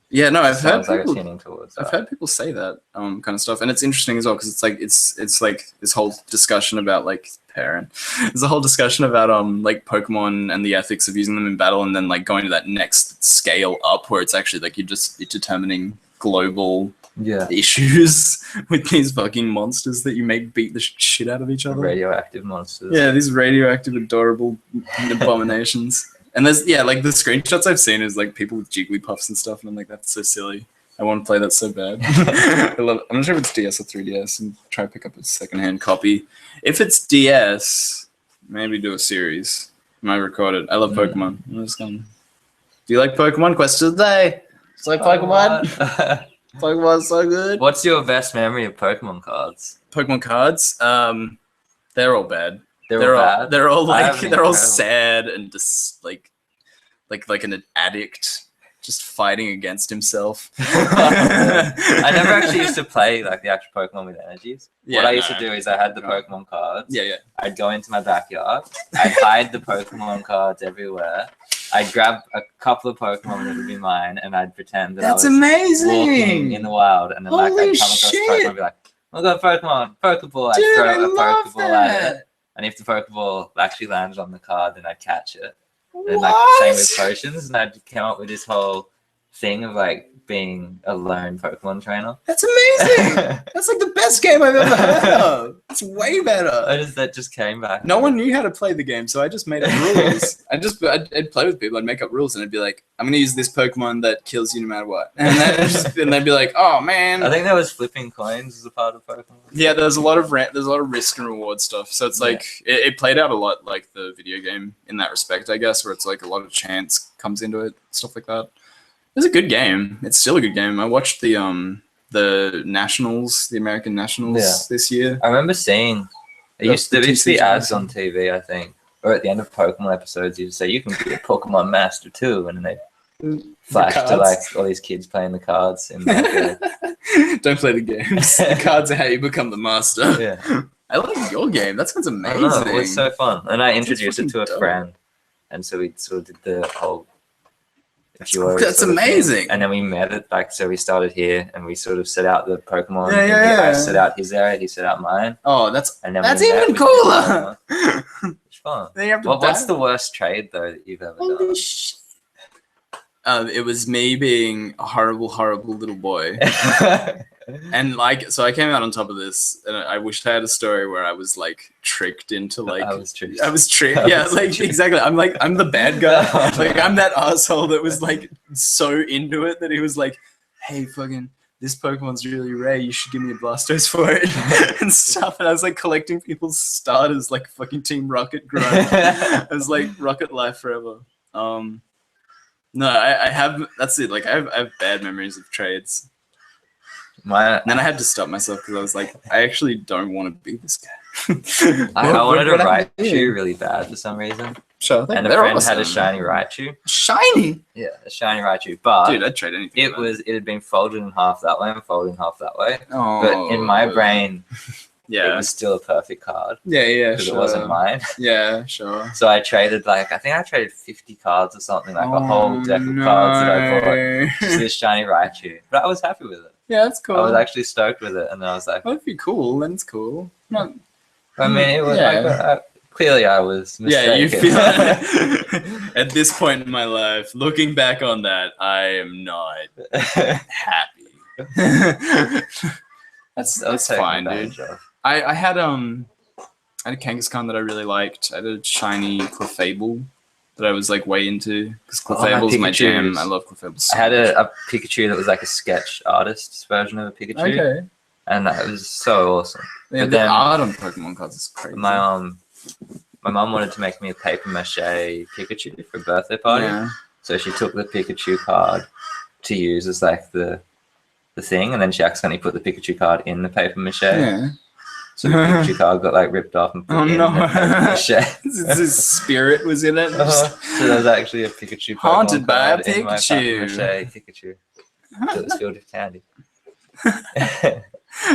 Yeah, no, I've heard people say that kind of stuff, and it's interesting as well because it's like this whole discussion about like there's a whole discussion about like Pokemon and the ethics of using them in battle, and then like going to that next scale up where it's actually like you're determining global issues with these fucking monsters that you make beat the shit out of each other. Radioactive monsters. Yeah, these radioactive, adorable abominations. And there's like the screenshots I've seen is like people with Jigglypuffs and stuff, and I'm like, that's so silly. I want to play that so bad. I love it. I'm not sure if it's DS or 3DS, and try to pick up a secondhand copy. If it's DS, maybe do a series. I might record it. I love Pokemon. I'm just gonna. Do you like Pokemon? Question of the day. It's like Pokemon. Pokemon's so good. What's your best memory of Pokemon cards? Pokemon cards? They're all bad. They're all sad and just like an addict just fighting against himself. I never actually used to play like the actual Pokemon with energies. What I used to do is I had the Pokemon cards. Yeah. I'd go into my backyard. I'd hide the Pokemon cards everywhere. I'd grab a couple of Pokemon that would be mine, and I'd pretend that I was walking in the wild, and then I'd come across a Pokemon and be like, "Oh, got Pokemon, Pokeball." I'd throw a Pokeball at it. And if the Pokeball actually landed on the card, then I'd catch it. And like same with potions, and I'd come up with this whole thing of like being a lone Pokemon trainer. That's amazing. That's like the best game I've ever heard of. It's way better. That just came back. No one knew how to play the game, so I just made up rules. I'd play with people. I'd make up rules, and I'd be like, "I'm gonna use this Pokemon that kills you no matter what," and they'd be like, "Oh man." I think there was flipping coins as a part of Pokemon. Yeah, there's a lot of risk and reward stuff. So it's like it played out a lot like the video game in that respect, I guess, where it's like a lot of chance comes into it, stuff like that. It's a good game. It's still a good game. I watched the Nationals, the American Nationals this year. I remember seeing there used to be ads on TV, I think, or at the end of Pokemon episodes, you'd say you can be a Pokemon Master too, and then they flash to like all these kids playing the cards. Don't play the games. The cards are how you become the master. Yeah, I like your game. That sounds amazing. It was so fun, and I introduced it to a friend, and so we sort of did the whole. That's amazing. And then we met it, like, so we started here and we sort of set out the Pokemon. I set out his area, he set out mine. Oh, that's even cooler. It's fun. What's the worst trade though that you've ever done? Holy shit. It was me being a horrible, horrible little boy. And like, so I came out on top of this, and I wished I had a story where I was like tricked into like I was tricked. Yeah, like exactly. I'm the bad guy. Like I'm that asshole that was like so into it that he was like, "Hey, fucking, this Pokemon's really rare. You should give me a Blastoise for it," and stuff. And I was like collecting people's starters like fucking Team Rocket Grown. I was like Rocket Life forever. No, I have. That's it. Like I have bad memories of trades. And then I had to stop myself because I was like, I actually don't want to be this guy. I wanted a Raichu really bad for some reason. Sure. And a friend had a shiny Raichu. Shiny? Yeah, a shiny Raichu. But dude, I'd trade anything. It had been folded in half that way and folded in half that way. Oh, but in my brain, it was still a perfect card. Yeah, because it wasn't mine. Yeah, sure. So I traded I think I traded 50 cards or something, like a whole deck of cards that I bought. Just this shiny Raichu. But I was happy with it. Yeah, that's cool. I was actually stoked with it, and then I was like, "Well, if you're cool, then it's cool." I mean, it was clearly I was mistaken. Yeah, you feel at this point in my life, looking back on that, I am not happy. that's fine, dude. I had a Kangaskhan that I really liked. I had a shiny Clefable that I was like way into because Clefable's my jam. I love Clefable. I had a Pikachu that was like a sketch artist's version of a Pikachu. Okay. And that was so awesome. Yeah, the art on Pokemon cards is crazy. My mum wanted to make me a paper mache Pikachu for a birthday party. Yeah. So she took the Pikachu card to use as like the thing, and then she accidentally put the Pikachu card in the paper mache. Yeah. So the Pikachu card got like ripped off and put in the shed. His spirit was in it. So there was actually a Pikachu haunted by a in my Pikachu. Pikachu. So it was filled with candy.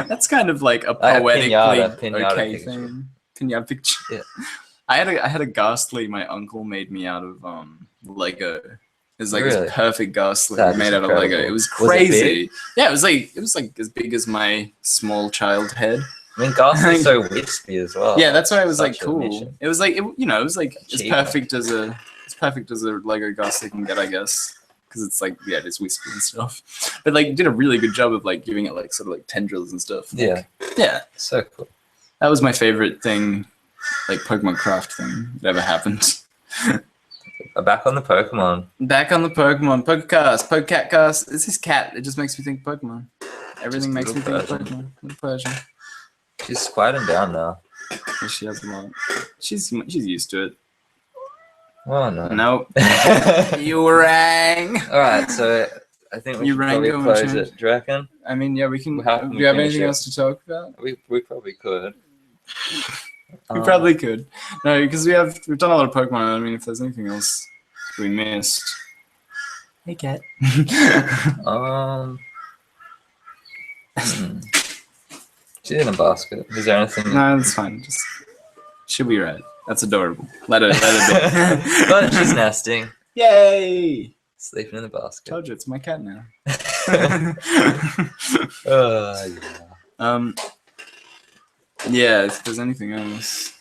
That's kind of like a poetically okay thing. Pinata Pikachu. Yeah. I had a ghastly my uncle made me out of Lego. It was like Really? this perfect ghastly That's made out of incredible. Lego. It was Was it crazy. big? Yeah, it was like as big as my small child head. I mean, Ghastly's so wispy as well. Yeah, that's why it was like Such a cool. mission. It was like it was like as Achievement. perfect as a Lego ghastly can get, I guess. Because it's like, yeah, it's wispy and stuff. But like did a really good job of like giving it like sort of like tendrils and stuff. Like, yeah. So cool. That was my favorite thing, like Pokemon craft thing that ever happened. Back on the Pokemon. Back on the Pokemon. Catcast. It's his cat. It just makes me think Pokemon. Everything makes me think Pokemon. Little Persian. She's quieting down now. She has a lot. She's used to it. Oh no. Nope. You rang. Alright, so I think we should probably close it. Do you reckon? I mean, yeah, we can. How Do can you we have finish anything it? else to talk about? We probably could. We probably could. No, because we've done a lot of Pokemon. I mean, if there's anything else we missed. Hey, cat. She's in a basket. Is there anything? No, that's fine. Just she'll be right. That's adorable. Let her be. But she's nesting. Yay! Sleeping in the basket. Told you, it's my cat now. Yeah. Yeah, if there's anything else.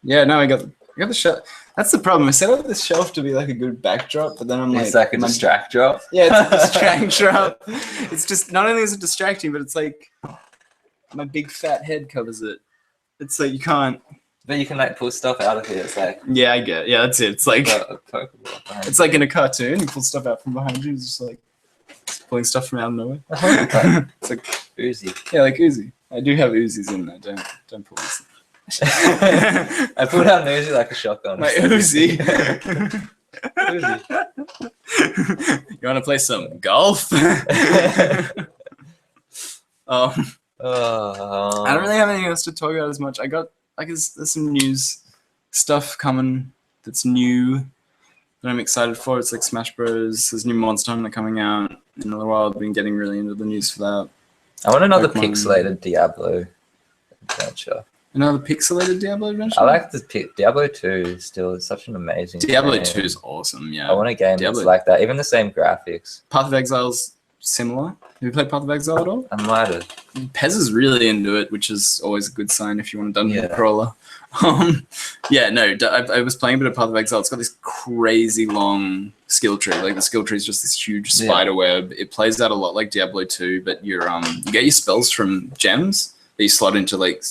Yeah, no, I got the shelf. That's the problem. I set up this shelf to be like a good backdrop, but then I'm It's like a distract drop. Yeah, it's a distract drop. It's just not only is it distracting, but it's like my big fat head covers it. It's like you can't. But you can like pull stuff out of here. It's like Yeah, I get it. Yeah, that's it. It's like a Pokeball behind it's like in a cartoon. You pull stuff out from behind you. It's just like pulling stuff from out of nowhere. you. It's like Uzi. yeah, like Uzi. I do have Uzis in there. Don't pull this. I put out an Uzi like a shotgun. My Uzi. Uzi. You want to play some golf? I don't really have anything else to talk about as much. I got there's some news stuff coming that's new that I'm excited for. It's like Smash Bros. There's new Monster Hunter coming out in a little while. I've been getting really into the news for that. I want another Pokemon. pixelated Diablo adventure. Another pixelated Diablo adventure? I like the Diablo 2 still. It's such an amazing Diablo game. 2 is awesome, yeah. I want a game Diablo- that's like that. Even the same graphics. Path of Exile's similar. Have you played Path of Exile at all? I might have. Pez is really into it, which is always a good sign if you want a dungeon Yeah. crawler. Yeah, no, I was playing a bit of Path of Exile. It's got this crazy long skill tree. Like the skill tree is just this huge spider web. It plays out a lot like Diablo 2, but you get your spells from gems that you slot into like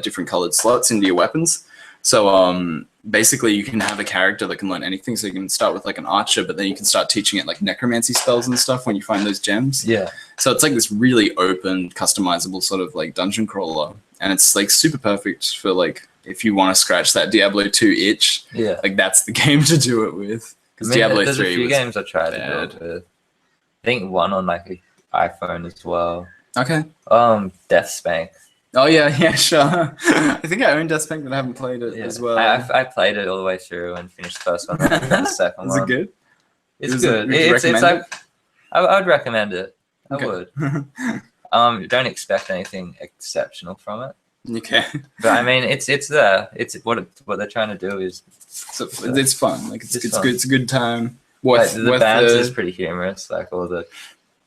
different colored slots into your weapons. So basically you can have a character that can learn anything. So you can start with like an archer, but then you can start teaching it like necromancy spells and stuff when you find those gems. Yeah. So it's like this really open, customizable sort of like dungeon crawler. And it's like super perfect for like if you want to scratch that Diablo 2 itch, Yeah. like that's the game to do it with. Because Diablo there's 3 a few was games I tried to build with. I think one on like the iPhone as well. Okay. Death Spank. Oh yeah, sure. I think I own Death Spank, but I haven't played it as well. I played it all the way through and finished the first one and then the second Is one. it good? It's Is it- good. would you It's recommend like I would recommend it. I Okay. would. Don't expect anything exceptional from it. Okay. But I mean, it's there. It's what they're trying to do is. So it's fun. Like it's fun. good. It's a good time. Like, the bands is pretty humorous. Like all the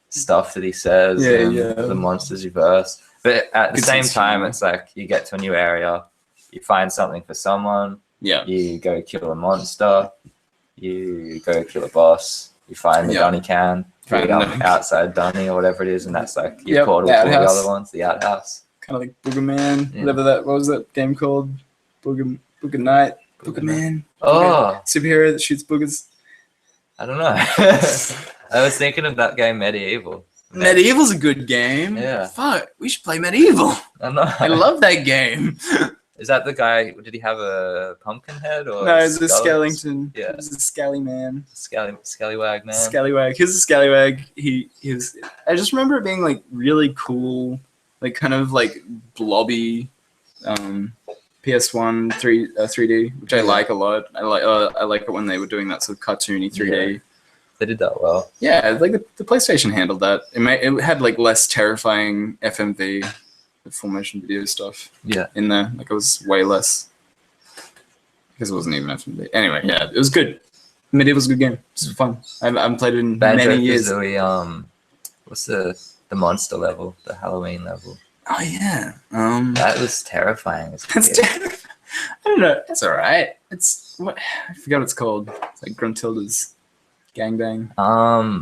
stuff that he says. Yeah, and yeah. The monsters you verse. But at the Good same sense of time, humor. it's like you get to a new area, you find something for someone, Yeah. you go kill a monster, you go kill a boss, you find the Yeah. Dunny can, Find freedom the- outside Dunny or whatever it is, and that's like your Yep, portal to all the outhouse. other ones, the outhouse. Kind of like Boogerman, Yeah. what was that game called? Booger Knight, Boogerman. Oh, Superhero that shoots boogers. I don't know. I was thinking of that game Medieval. Medieval's a good game. Yeah. Fuck, we should play Medieval. I know. I love that game. Is that the guy? Did he have a pumpkin head or? No, it's a skull? Skellington. Yeah. It's a Scally man. Scallywag man. Scallywag. He's a Scallywag. He was. I just remember it being like really cool. like kind of like blobby PS1 3D, which I like a lot. I like it when they were doing that sort of cartoony 3D. Yeah. They did that well. Yeah, like the PlayStation handled that. It had like less terrifying FMV, the full motion video stuff. Yeah. In there, like it was way less. Because it wasn't even FMV. Anyway, yeah, it was good. Medieval's a good game. It was fun. I haven't played it in many years. What's the monster level? The Halloween level. Oh yeah. That was terrifying. That's terrifying. I don't know. It's alright. It's what I forgot what it's called. It's like Gruntilda's Gangbang.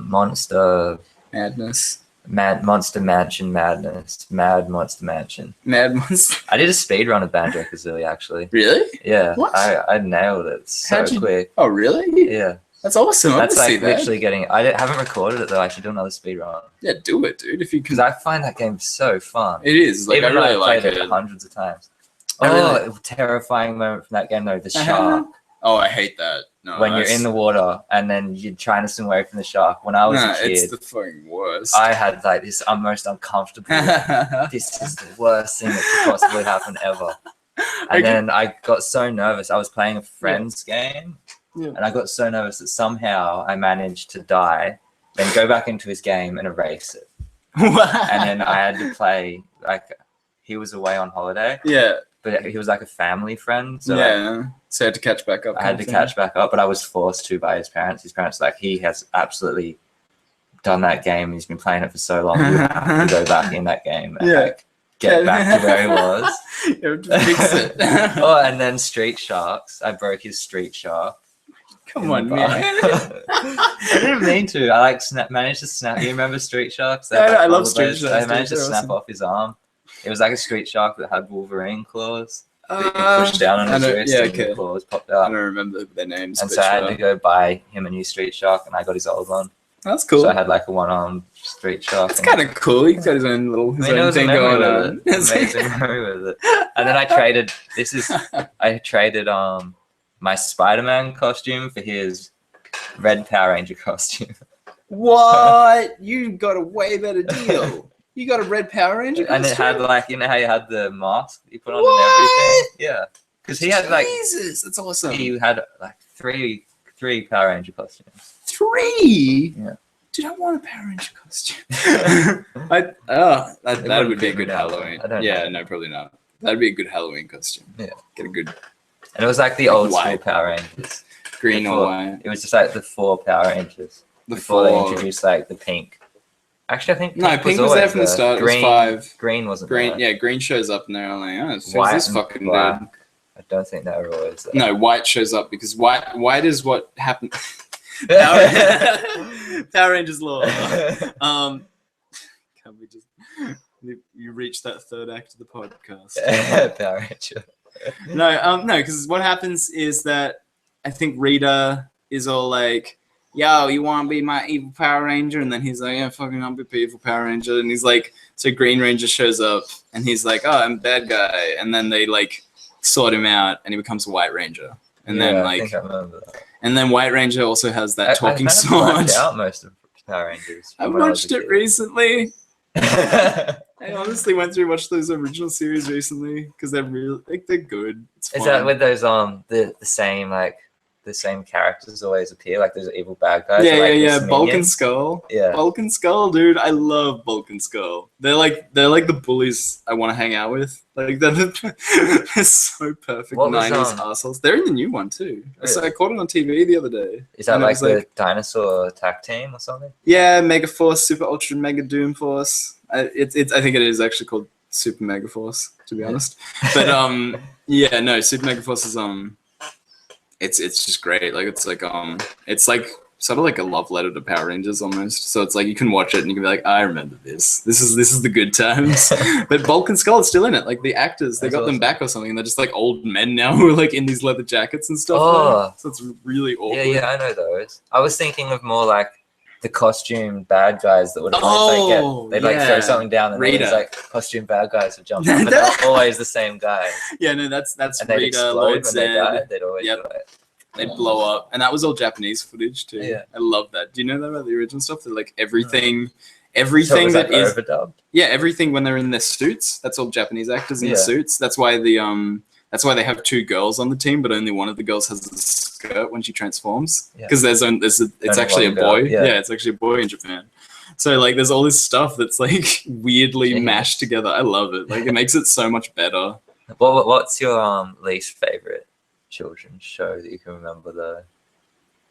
Monster Madness. Monster Mansion Madness. Mad Monster Mansion. Mad Monster. I did a speed run of Banjo-Kazooie actually. Really? Yeah. What? I nailed it so quick. Oh really? Yeah. That's awesome. That's like literally getting. I haven't recorded it though. I should do another speed run. Yeah, do it, dude. If you can. Because I find that game so fun. It is. Like, Even I really though like played it. hundreds of times. Really? Terrifying moment from that game though. The shark. Oh, I hate that. No, when you're in the water and then you're trying to swim away from the shark. When I was a kid, it's the fucking worst. I had like this most uncomfortable. This is the worst thing that could possibly happen ever. And then I got so nervous. I was playing a friend's game, and I got so nervous that somehow I managed to die, then go back into his game and erase it. And then I had to play like he was away on holiday. Yeah. But he was like a family friend. So so I had to catch back up. I had to catch back up, but I was forced to by his parents. His parents like, he has absolutely done that game. He's been playing it for so long. You have to go back in that game and like, get back to where he was. You have to fix it. And then Street Sharks. I broke his Street Shark. Come on, man. I didn't mean to. I like managed to snap. You remember Street Sharks? I love Street Sharks. I managed to snap off his arm. It was like a street shark that had Wolverine claws. That you pushed down on his wrist and the claws popped out. I don't remember their names. And so I had to go buy him a new street shark, and I got his old one. That's cool. So I had like a one-armed street shark. It's kind of cool. He's got his own little thing going on. Amazing memory with it. And then I traded. I traded my Spider-Man costume for his red Power Ranger costume. What? You got a way better deal. You got a red Power Ranger costume? And it had like, you know how you had the mask you put on and everything? Yeah. Because he had like... Jesus, that's awesome. He had like three Power Ranger costumes. 3? Yeah. Dude, I want a Power Ranger costume. That would be a good Halloween. No, probably not. That'd be a good Halloween costume. Yeah. Get a good... And it was like the old school Power Rangers. Green or white. It was just like the 4 Power Rangers. Before they introduced like the pink. Actually, I think pink was there from the start. It was 5. Green wasn't green. there. Yeah, green shows up and they're like, oh, who's White this and fucking black. dude? I don't think they were always there. No, white shows up because white is what happened. Power Rangers lore. Can we just you reach that third act of the podcast? Power Ranger. No, because what happens is that I think Rita is all like, yo, you want to be my evil Power Ranger? And then he's like, yeah, fucking I'll be evil Power Ranger. And he's like, so Green Ranger shows up and he's like, oh, I'm a bad guy. And then they like sort him out and he becomes a White Ranger. And then like, I think I remember that. And then White Ranger also has that talking sword. I out most of Power Rangers. I watched it recently. I honestly went through watched those original series recently because they're really like they're good. It's Is that with those the same characters always appear, like those evil bad guys? Yeah. Bulk and Skull. Yeah. Bulk and Skull, dude. I love Bulk and Skull. They're like the bullies I want to hang out with. Like they're so perfect. 90s assholes. They're in the new one too. Really? So I caught it on TV the other day. Is that like the dinosaur attack team or something? Yeah, Mega Force, Super Ultra Mega Doom Force. I think it is actually called Super Mega Force, to be honest. But Super Mega Force is it's just great. Like it's like sort of like a love letter to Power Rangers almost. So it's like you can watch it and you can be like, I remember this. This is the good times. But Bulk and Skull is still in it. Like the actors, they got them back or something. And they're just like old men now who are like in these leather jackets and stuff. Oh, so it's really awkward. Yeah, I know those. I was thinking of more like the costume bad guys that would they'd throw something down and Rita. Like costume bad guys would jump up, but they're always the same guys. Yeah, no, that's and Rita, Lord when they died, they'd always do it. They'd blow up, and that was all Japanese footage too. Yeah, I love that. Do you know that about the original stuff? That like everything everything was, that like, is overdubbed. yeah, everything when they're in their suits. That's all Japanese actors in the suits. That's why that's why they have 2 girls on the team, but only one of the girls has a skirt when she transforms. Because it's actually a boy. Yeah, it's actually a boy in Japan. So like, there's all this stuff that's like weirdly mashed together. I love it. Like, it makes it so much better. What's your least favorite children's show that you can remember though?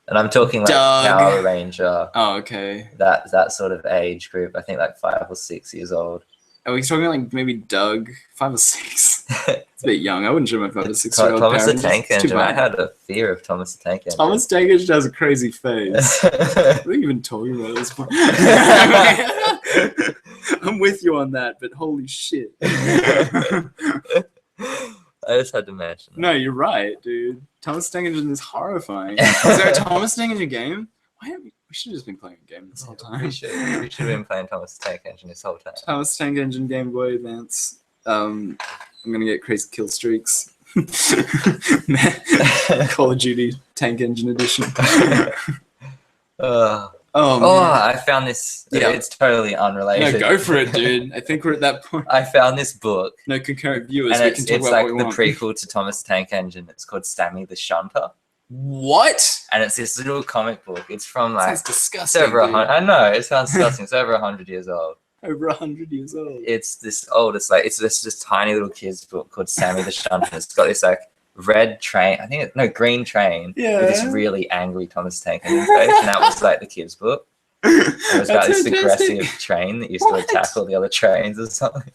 And I'm talking like Power Ranger. Oh, okay. That sort of age group. I think like 5 or 6 years old. Are we talking like maybe Doug, 5 or 6? It's a bit young. I wouldn't show my 5 or 6-year-old Thomas parents. the Tank Engine. I had a fear of Thomas the Tank Engine. Thomas the Tank Engine has a crazy face. What are you even talking about at this point? I'm with you on that, but holy shit. I just had to mention. No, you're right, dude. Thomas the Tank Engine is horrifying. Is there a Thomas the Tank Engine game? We should have just been playing a game this whole time. We should have been playing Thomas the Tank Engine this whole time. Thomas the Tank Engine Game Boy Advance. I'm gonna get crazy kill streaks. Call of Duty Tank Engine Edition. I found this. Yeah. It's totally unrelated. No, go for it, dude. I think we're at that point. I found this book. No concurrent viewers. And we can talk it's about like what we the want. prequel to Thomas the Tank Engine. It's called Sammy the Shunter. What? And it's this little comic book. It's from like Sounds disgusting. It's over 100. I know it sounds disgusting. It's over 100 years old. Over 100 years old. It's this old. It's like it's this tiny little kid's book called Sammy the Shunter. It's got this like red train. I think green train. Yeah. With this really angry Thomas the Tank Engine face, and that was like the kid's book. It was about this aggressive train that used to attack all the other trains or something.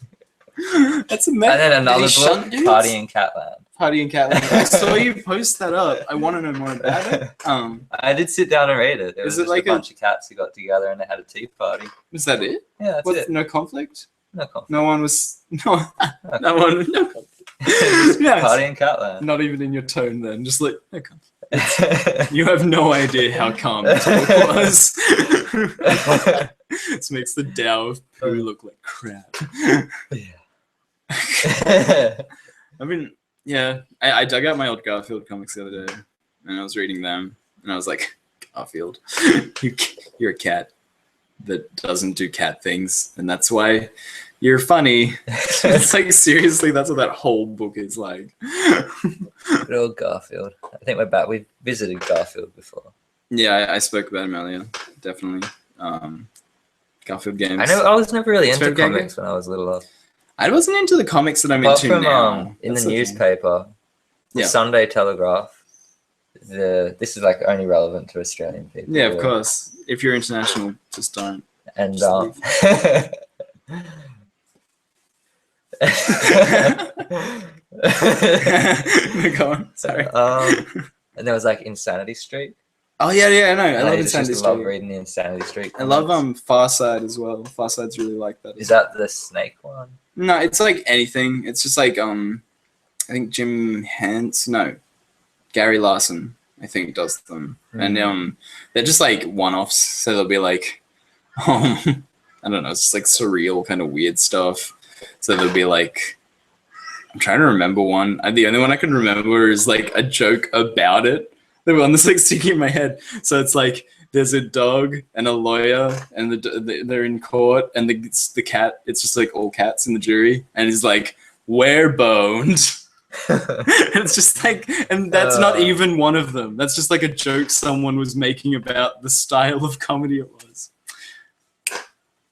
That's amazing. And then another book, Party in Catland. Party in Catland. I saw you post that up. I want to know more about it. I did sit down and read it. There was Is it just like a bunch of cats who got together and they had a tea party. Was that it? Yeah, that's it. No conflict? No conflict. No one was... No conflict. Yeah, Party in Catland. Not even in your tone then. Just like, no conflict. You have no idea how calm the talk was. This makes the Tao of Pooh look like crap. Yeah. I mean, yeah, I dug out my old Garfield comics the other day, and I was reading them, and I was like, Garfield, you're a cat that doesn't do cat things, and that's why you're funny. It's like, seriously, that's what that whole book is like. Good old Garfield. I think we're back. We've visited Garfield before. Yeah, I spoke about him earlier, definitely. Garfield games. I was never really into comics when I was little. I wasn't into the comics that I'm into now. In the newspaper, the Sunday Telegraph. This is like only relevant to Australian people. Yeah, of course. If you're international, just don't. And Go on. Sorry. And there was like Insanity Street. Oh yeah, I know. I love Insanity Street. I love reading the Insanity Street comics. I love Far Side as well. Far Side's really like that. Is that the snake one? No, it's like anything. It's just like I think Gary Larson, I think, does them. And they're just like one-offs. So they'll be like I don't know, it's just like surreal kind of weird stuff. So there'll be like, I'm trying to remember one. The only one I can remember is like a joke about it. The one that's like sticking in my head. So it's like there's a dog and a lawyer, and they're in court, and the cat. It's just like all cats in the jury, and he's like, "We're boned." It's just like, and that's not even one of them. That's just like a joke someone was making about the style of comedy it was.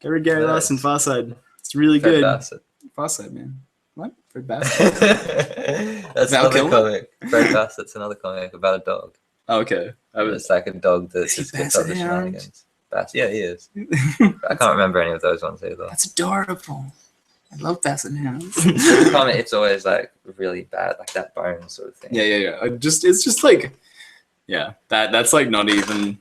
Gary Larson, Far Side. It's really Fred good. Bassett. Far Side, man. What? Fred Bassett? That's another comic. Fred Bassett's another comic about a dog. Oh, okay. It's like a dog that just gets up the shenanigans. Yeah, he is. I can't remember any of those ones either. That's adorable. I love Basset Hounds. It's always like really bad, like that bone sort of thing. Yeah. It's just like, yeah, that's like not even,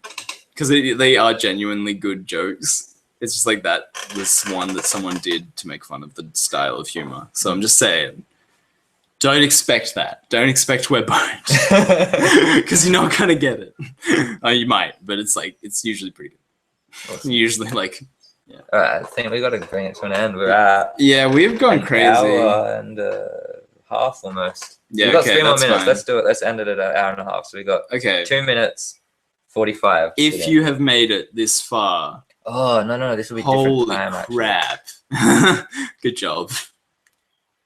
because they are genuinely good jokes. It's just like that was one that someone did to make fun of the style of humor. So I'm just saying, don't expect that. Don't expect we're boned, because you're not gonna get it. You might, but it's usually pretty good. Awesome. Usually, like, yeah. All right, I think we got to bring it to an end. We're at we've gone crazy. Hour and half almost. Yeah, we've got 3 more minutes. Fine. Let's do it. Let's end it at an hour and a half. So we got 2 minutes 45. If you have made it this far, Oh no, this will be different Holy time. Actually. crap! Good job.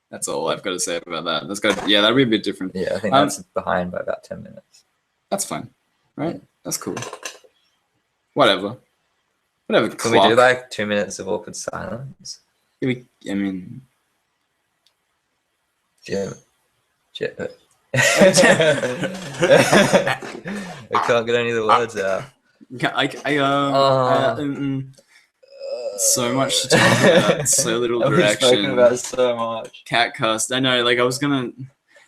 That's all I've got to say about that. That's good. Yeah, that'll be a bit different. Yeah, I think that's behind by about 10 minutes. That's fine, right? Yeah. That's cool. Whatever. Can we do like 2 minutes of awkward silence? I mean, yeah. I can't get any of the words out. So much to talk about, so little direction. We've spoken about so much. Catcast. I know, like I was gonna.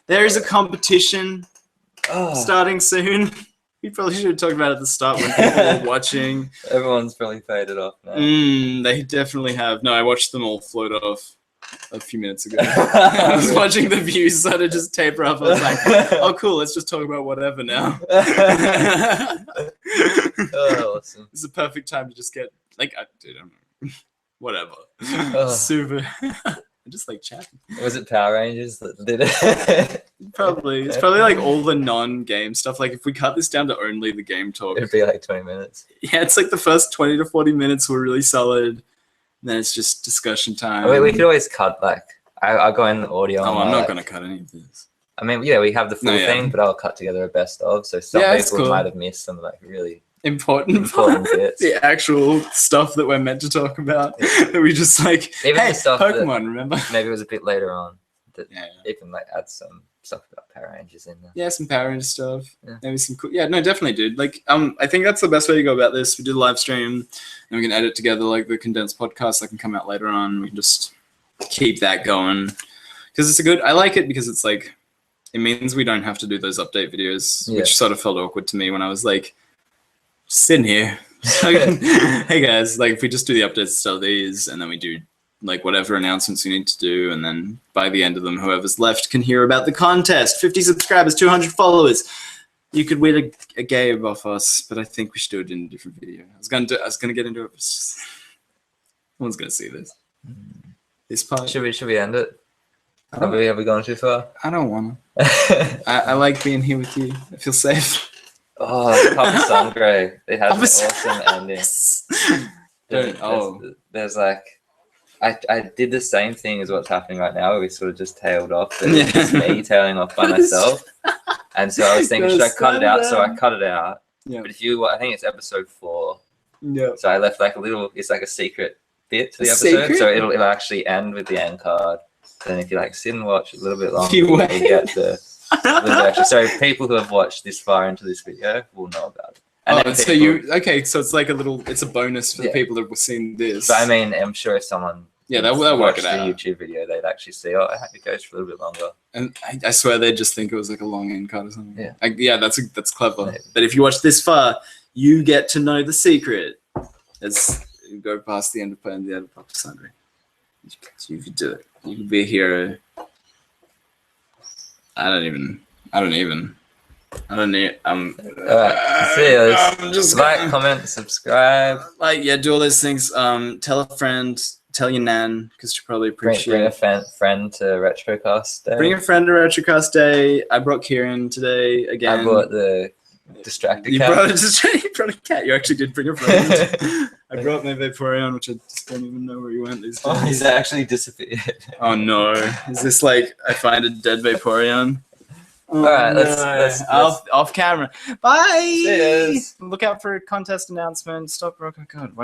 There is a competition starting soon. We probably should have talked about it at the start when people were watching. Everyone's probably faded off now. They definitely have. No, I watched them all float off a few minutes ago. I was watching the views sort of just taper up. I was like, oh, cool, let's just talk about whatever now. Awesome. It's a perfect time to just get, like, I don't know. Whatever. Super. I just like chatting. Was it Power Rangers that did it? Probably. It's probably like all the non-game stuff. Like if we cut this down to only the game talk. It'd be like 20 minutes. Yeah, it's like the first 20 to 40 minutes were really solid. Then it's just discussion time. I mean, we could always cut like, I'll go in the audio. Oh, I'm not going to cut any of this. I mean, yeah, we have the full thing, but I'll cut together a best of. So some people might have missed some like really important bits. The actual stuff that we're meant to talk about. That we just like, even hey, the stuff Pokemon, remember? Maybe it was a bit later on. That even like add some stuff about Power Rangers in there. Yeah, some Power Rangers stuff. Yeah. Maybe some cool. Yeah, no, definitely, dude. Like, I think that's the best way to go about this. We did a live stream, and we can edit together like the condensed podcast that can come out later on. We can just keep that going because it's a good. I like it because it's like it means we don't have to do those update videos, which sort of felt awkward to me when I was like sitting here. Hey guys, like if we just do the updates instead of these, and then we do like whatever announcements we need to do, and then by the end of them, whoever's left can hear about the contest. 50 subscribers, 200 followers. You could win a game off us, but I think we should do it in a different video. I was gonna get into it, but it's just no one's gonna see this. This part. Should we end it? Have we gone too far? I don't wanna. I like being here with you. I feel safe. Oh, the Papa Sangre. It has an awesome ending. There's like. I did the same thing as what's happening right now, where we sort of just tailed off. But it's just me tailing off by myself. And so I was thinking, should I cut it out? So I cut it out. Yeah. But I think it's episode 4. Yeah. So I left like it's like a secret bit to the episode. So it'll actually end with the end card. Then if you like sit and watch a little bit longer, you get the extra. So people who have watched this far into this video will know about it. And so it's like it's a bonus for the people that have seen this. But I mean, I'm sure if someone they'll work it out. The YouTube video, they'd actually see, it goes for a little bit longer. And I swear they'd just think it was like a long end card or something. Yeah, that's clever. Maybe. But if you watch this far, you get to know the secret. As you go past the end of playing the other Papa Sangre. You could do it. You could be a hero. I don't even. Alright, see you. Just like, comment, subscribe. Do all those things. Tell a friend, tell your nan, because she'll probably appreciate Bring a friend to Retrocast Day. Bring a friend to Retrocast Day. I brought Kieran today again. I brought the distracted cat. You brought a cat. You actually did bring a friend. I brought my Vaporeon, which I just don't even know where he went these days. Oh, he's actually disappeared. Oh no. Is this like I find a dead Vaporeon? All right, let's off camera. Bye. Cheers. Look out for a contest announcement. Stop. Oh God.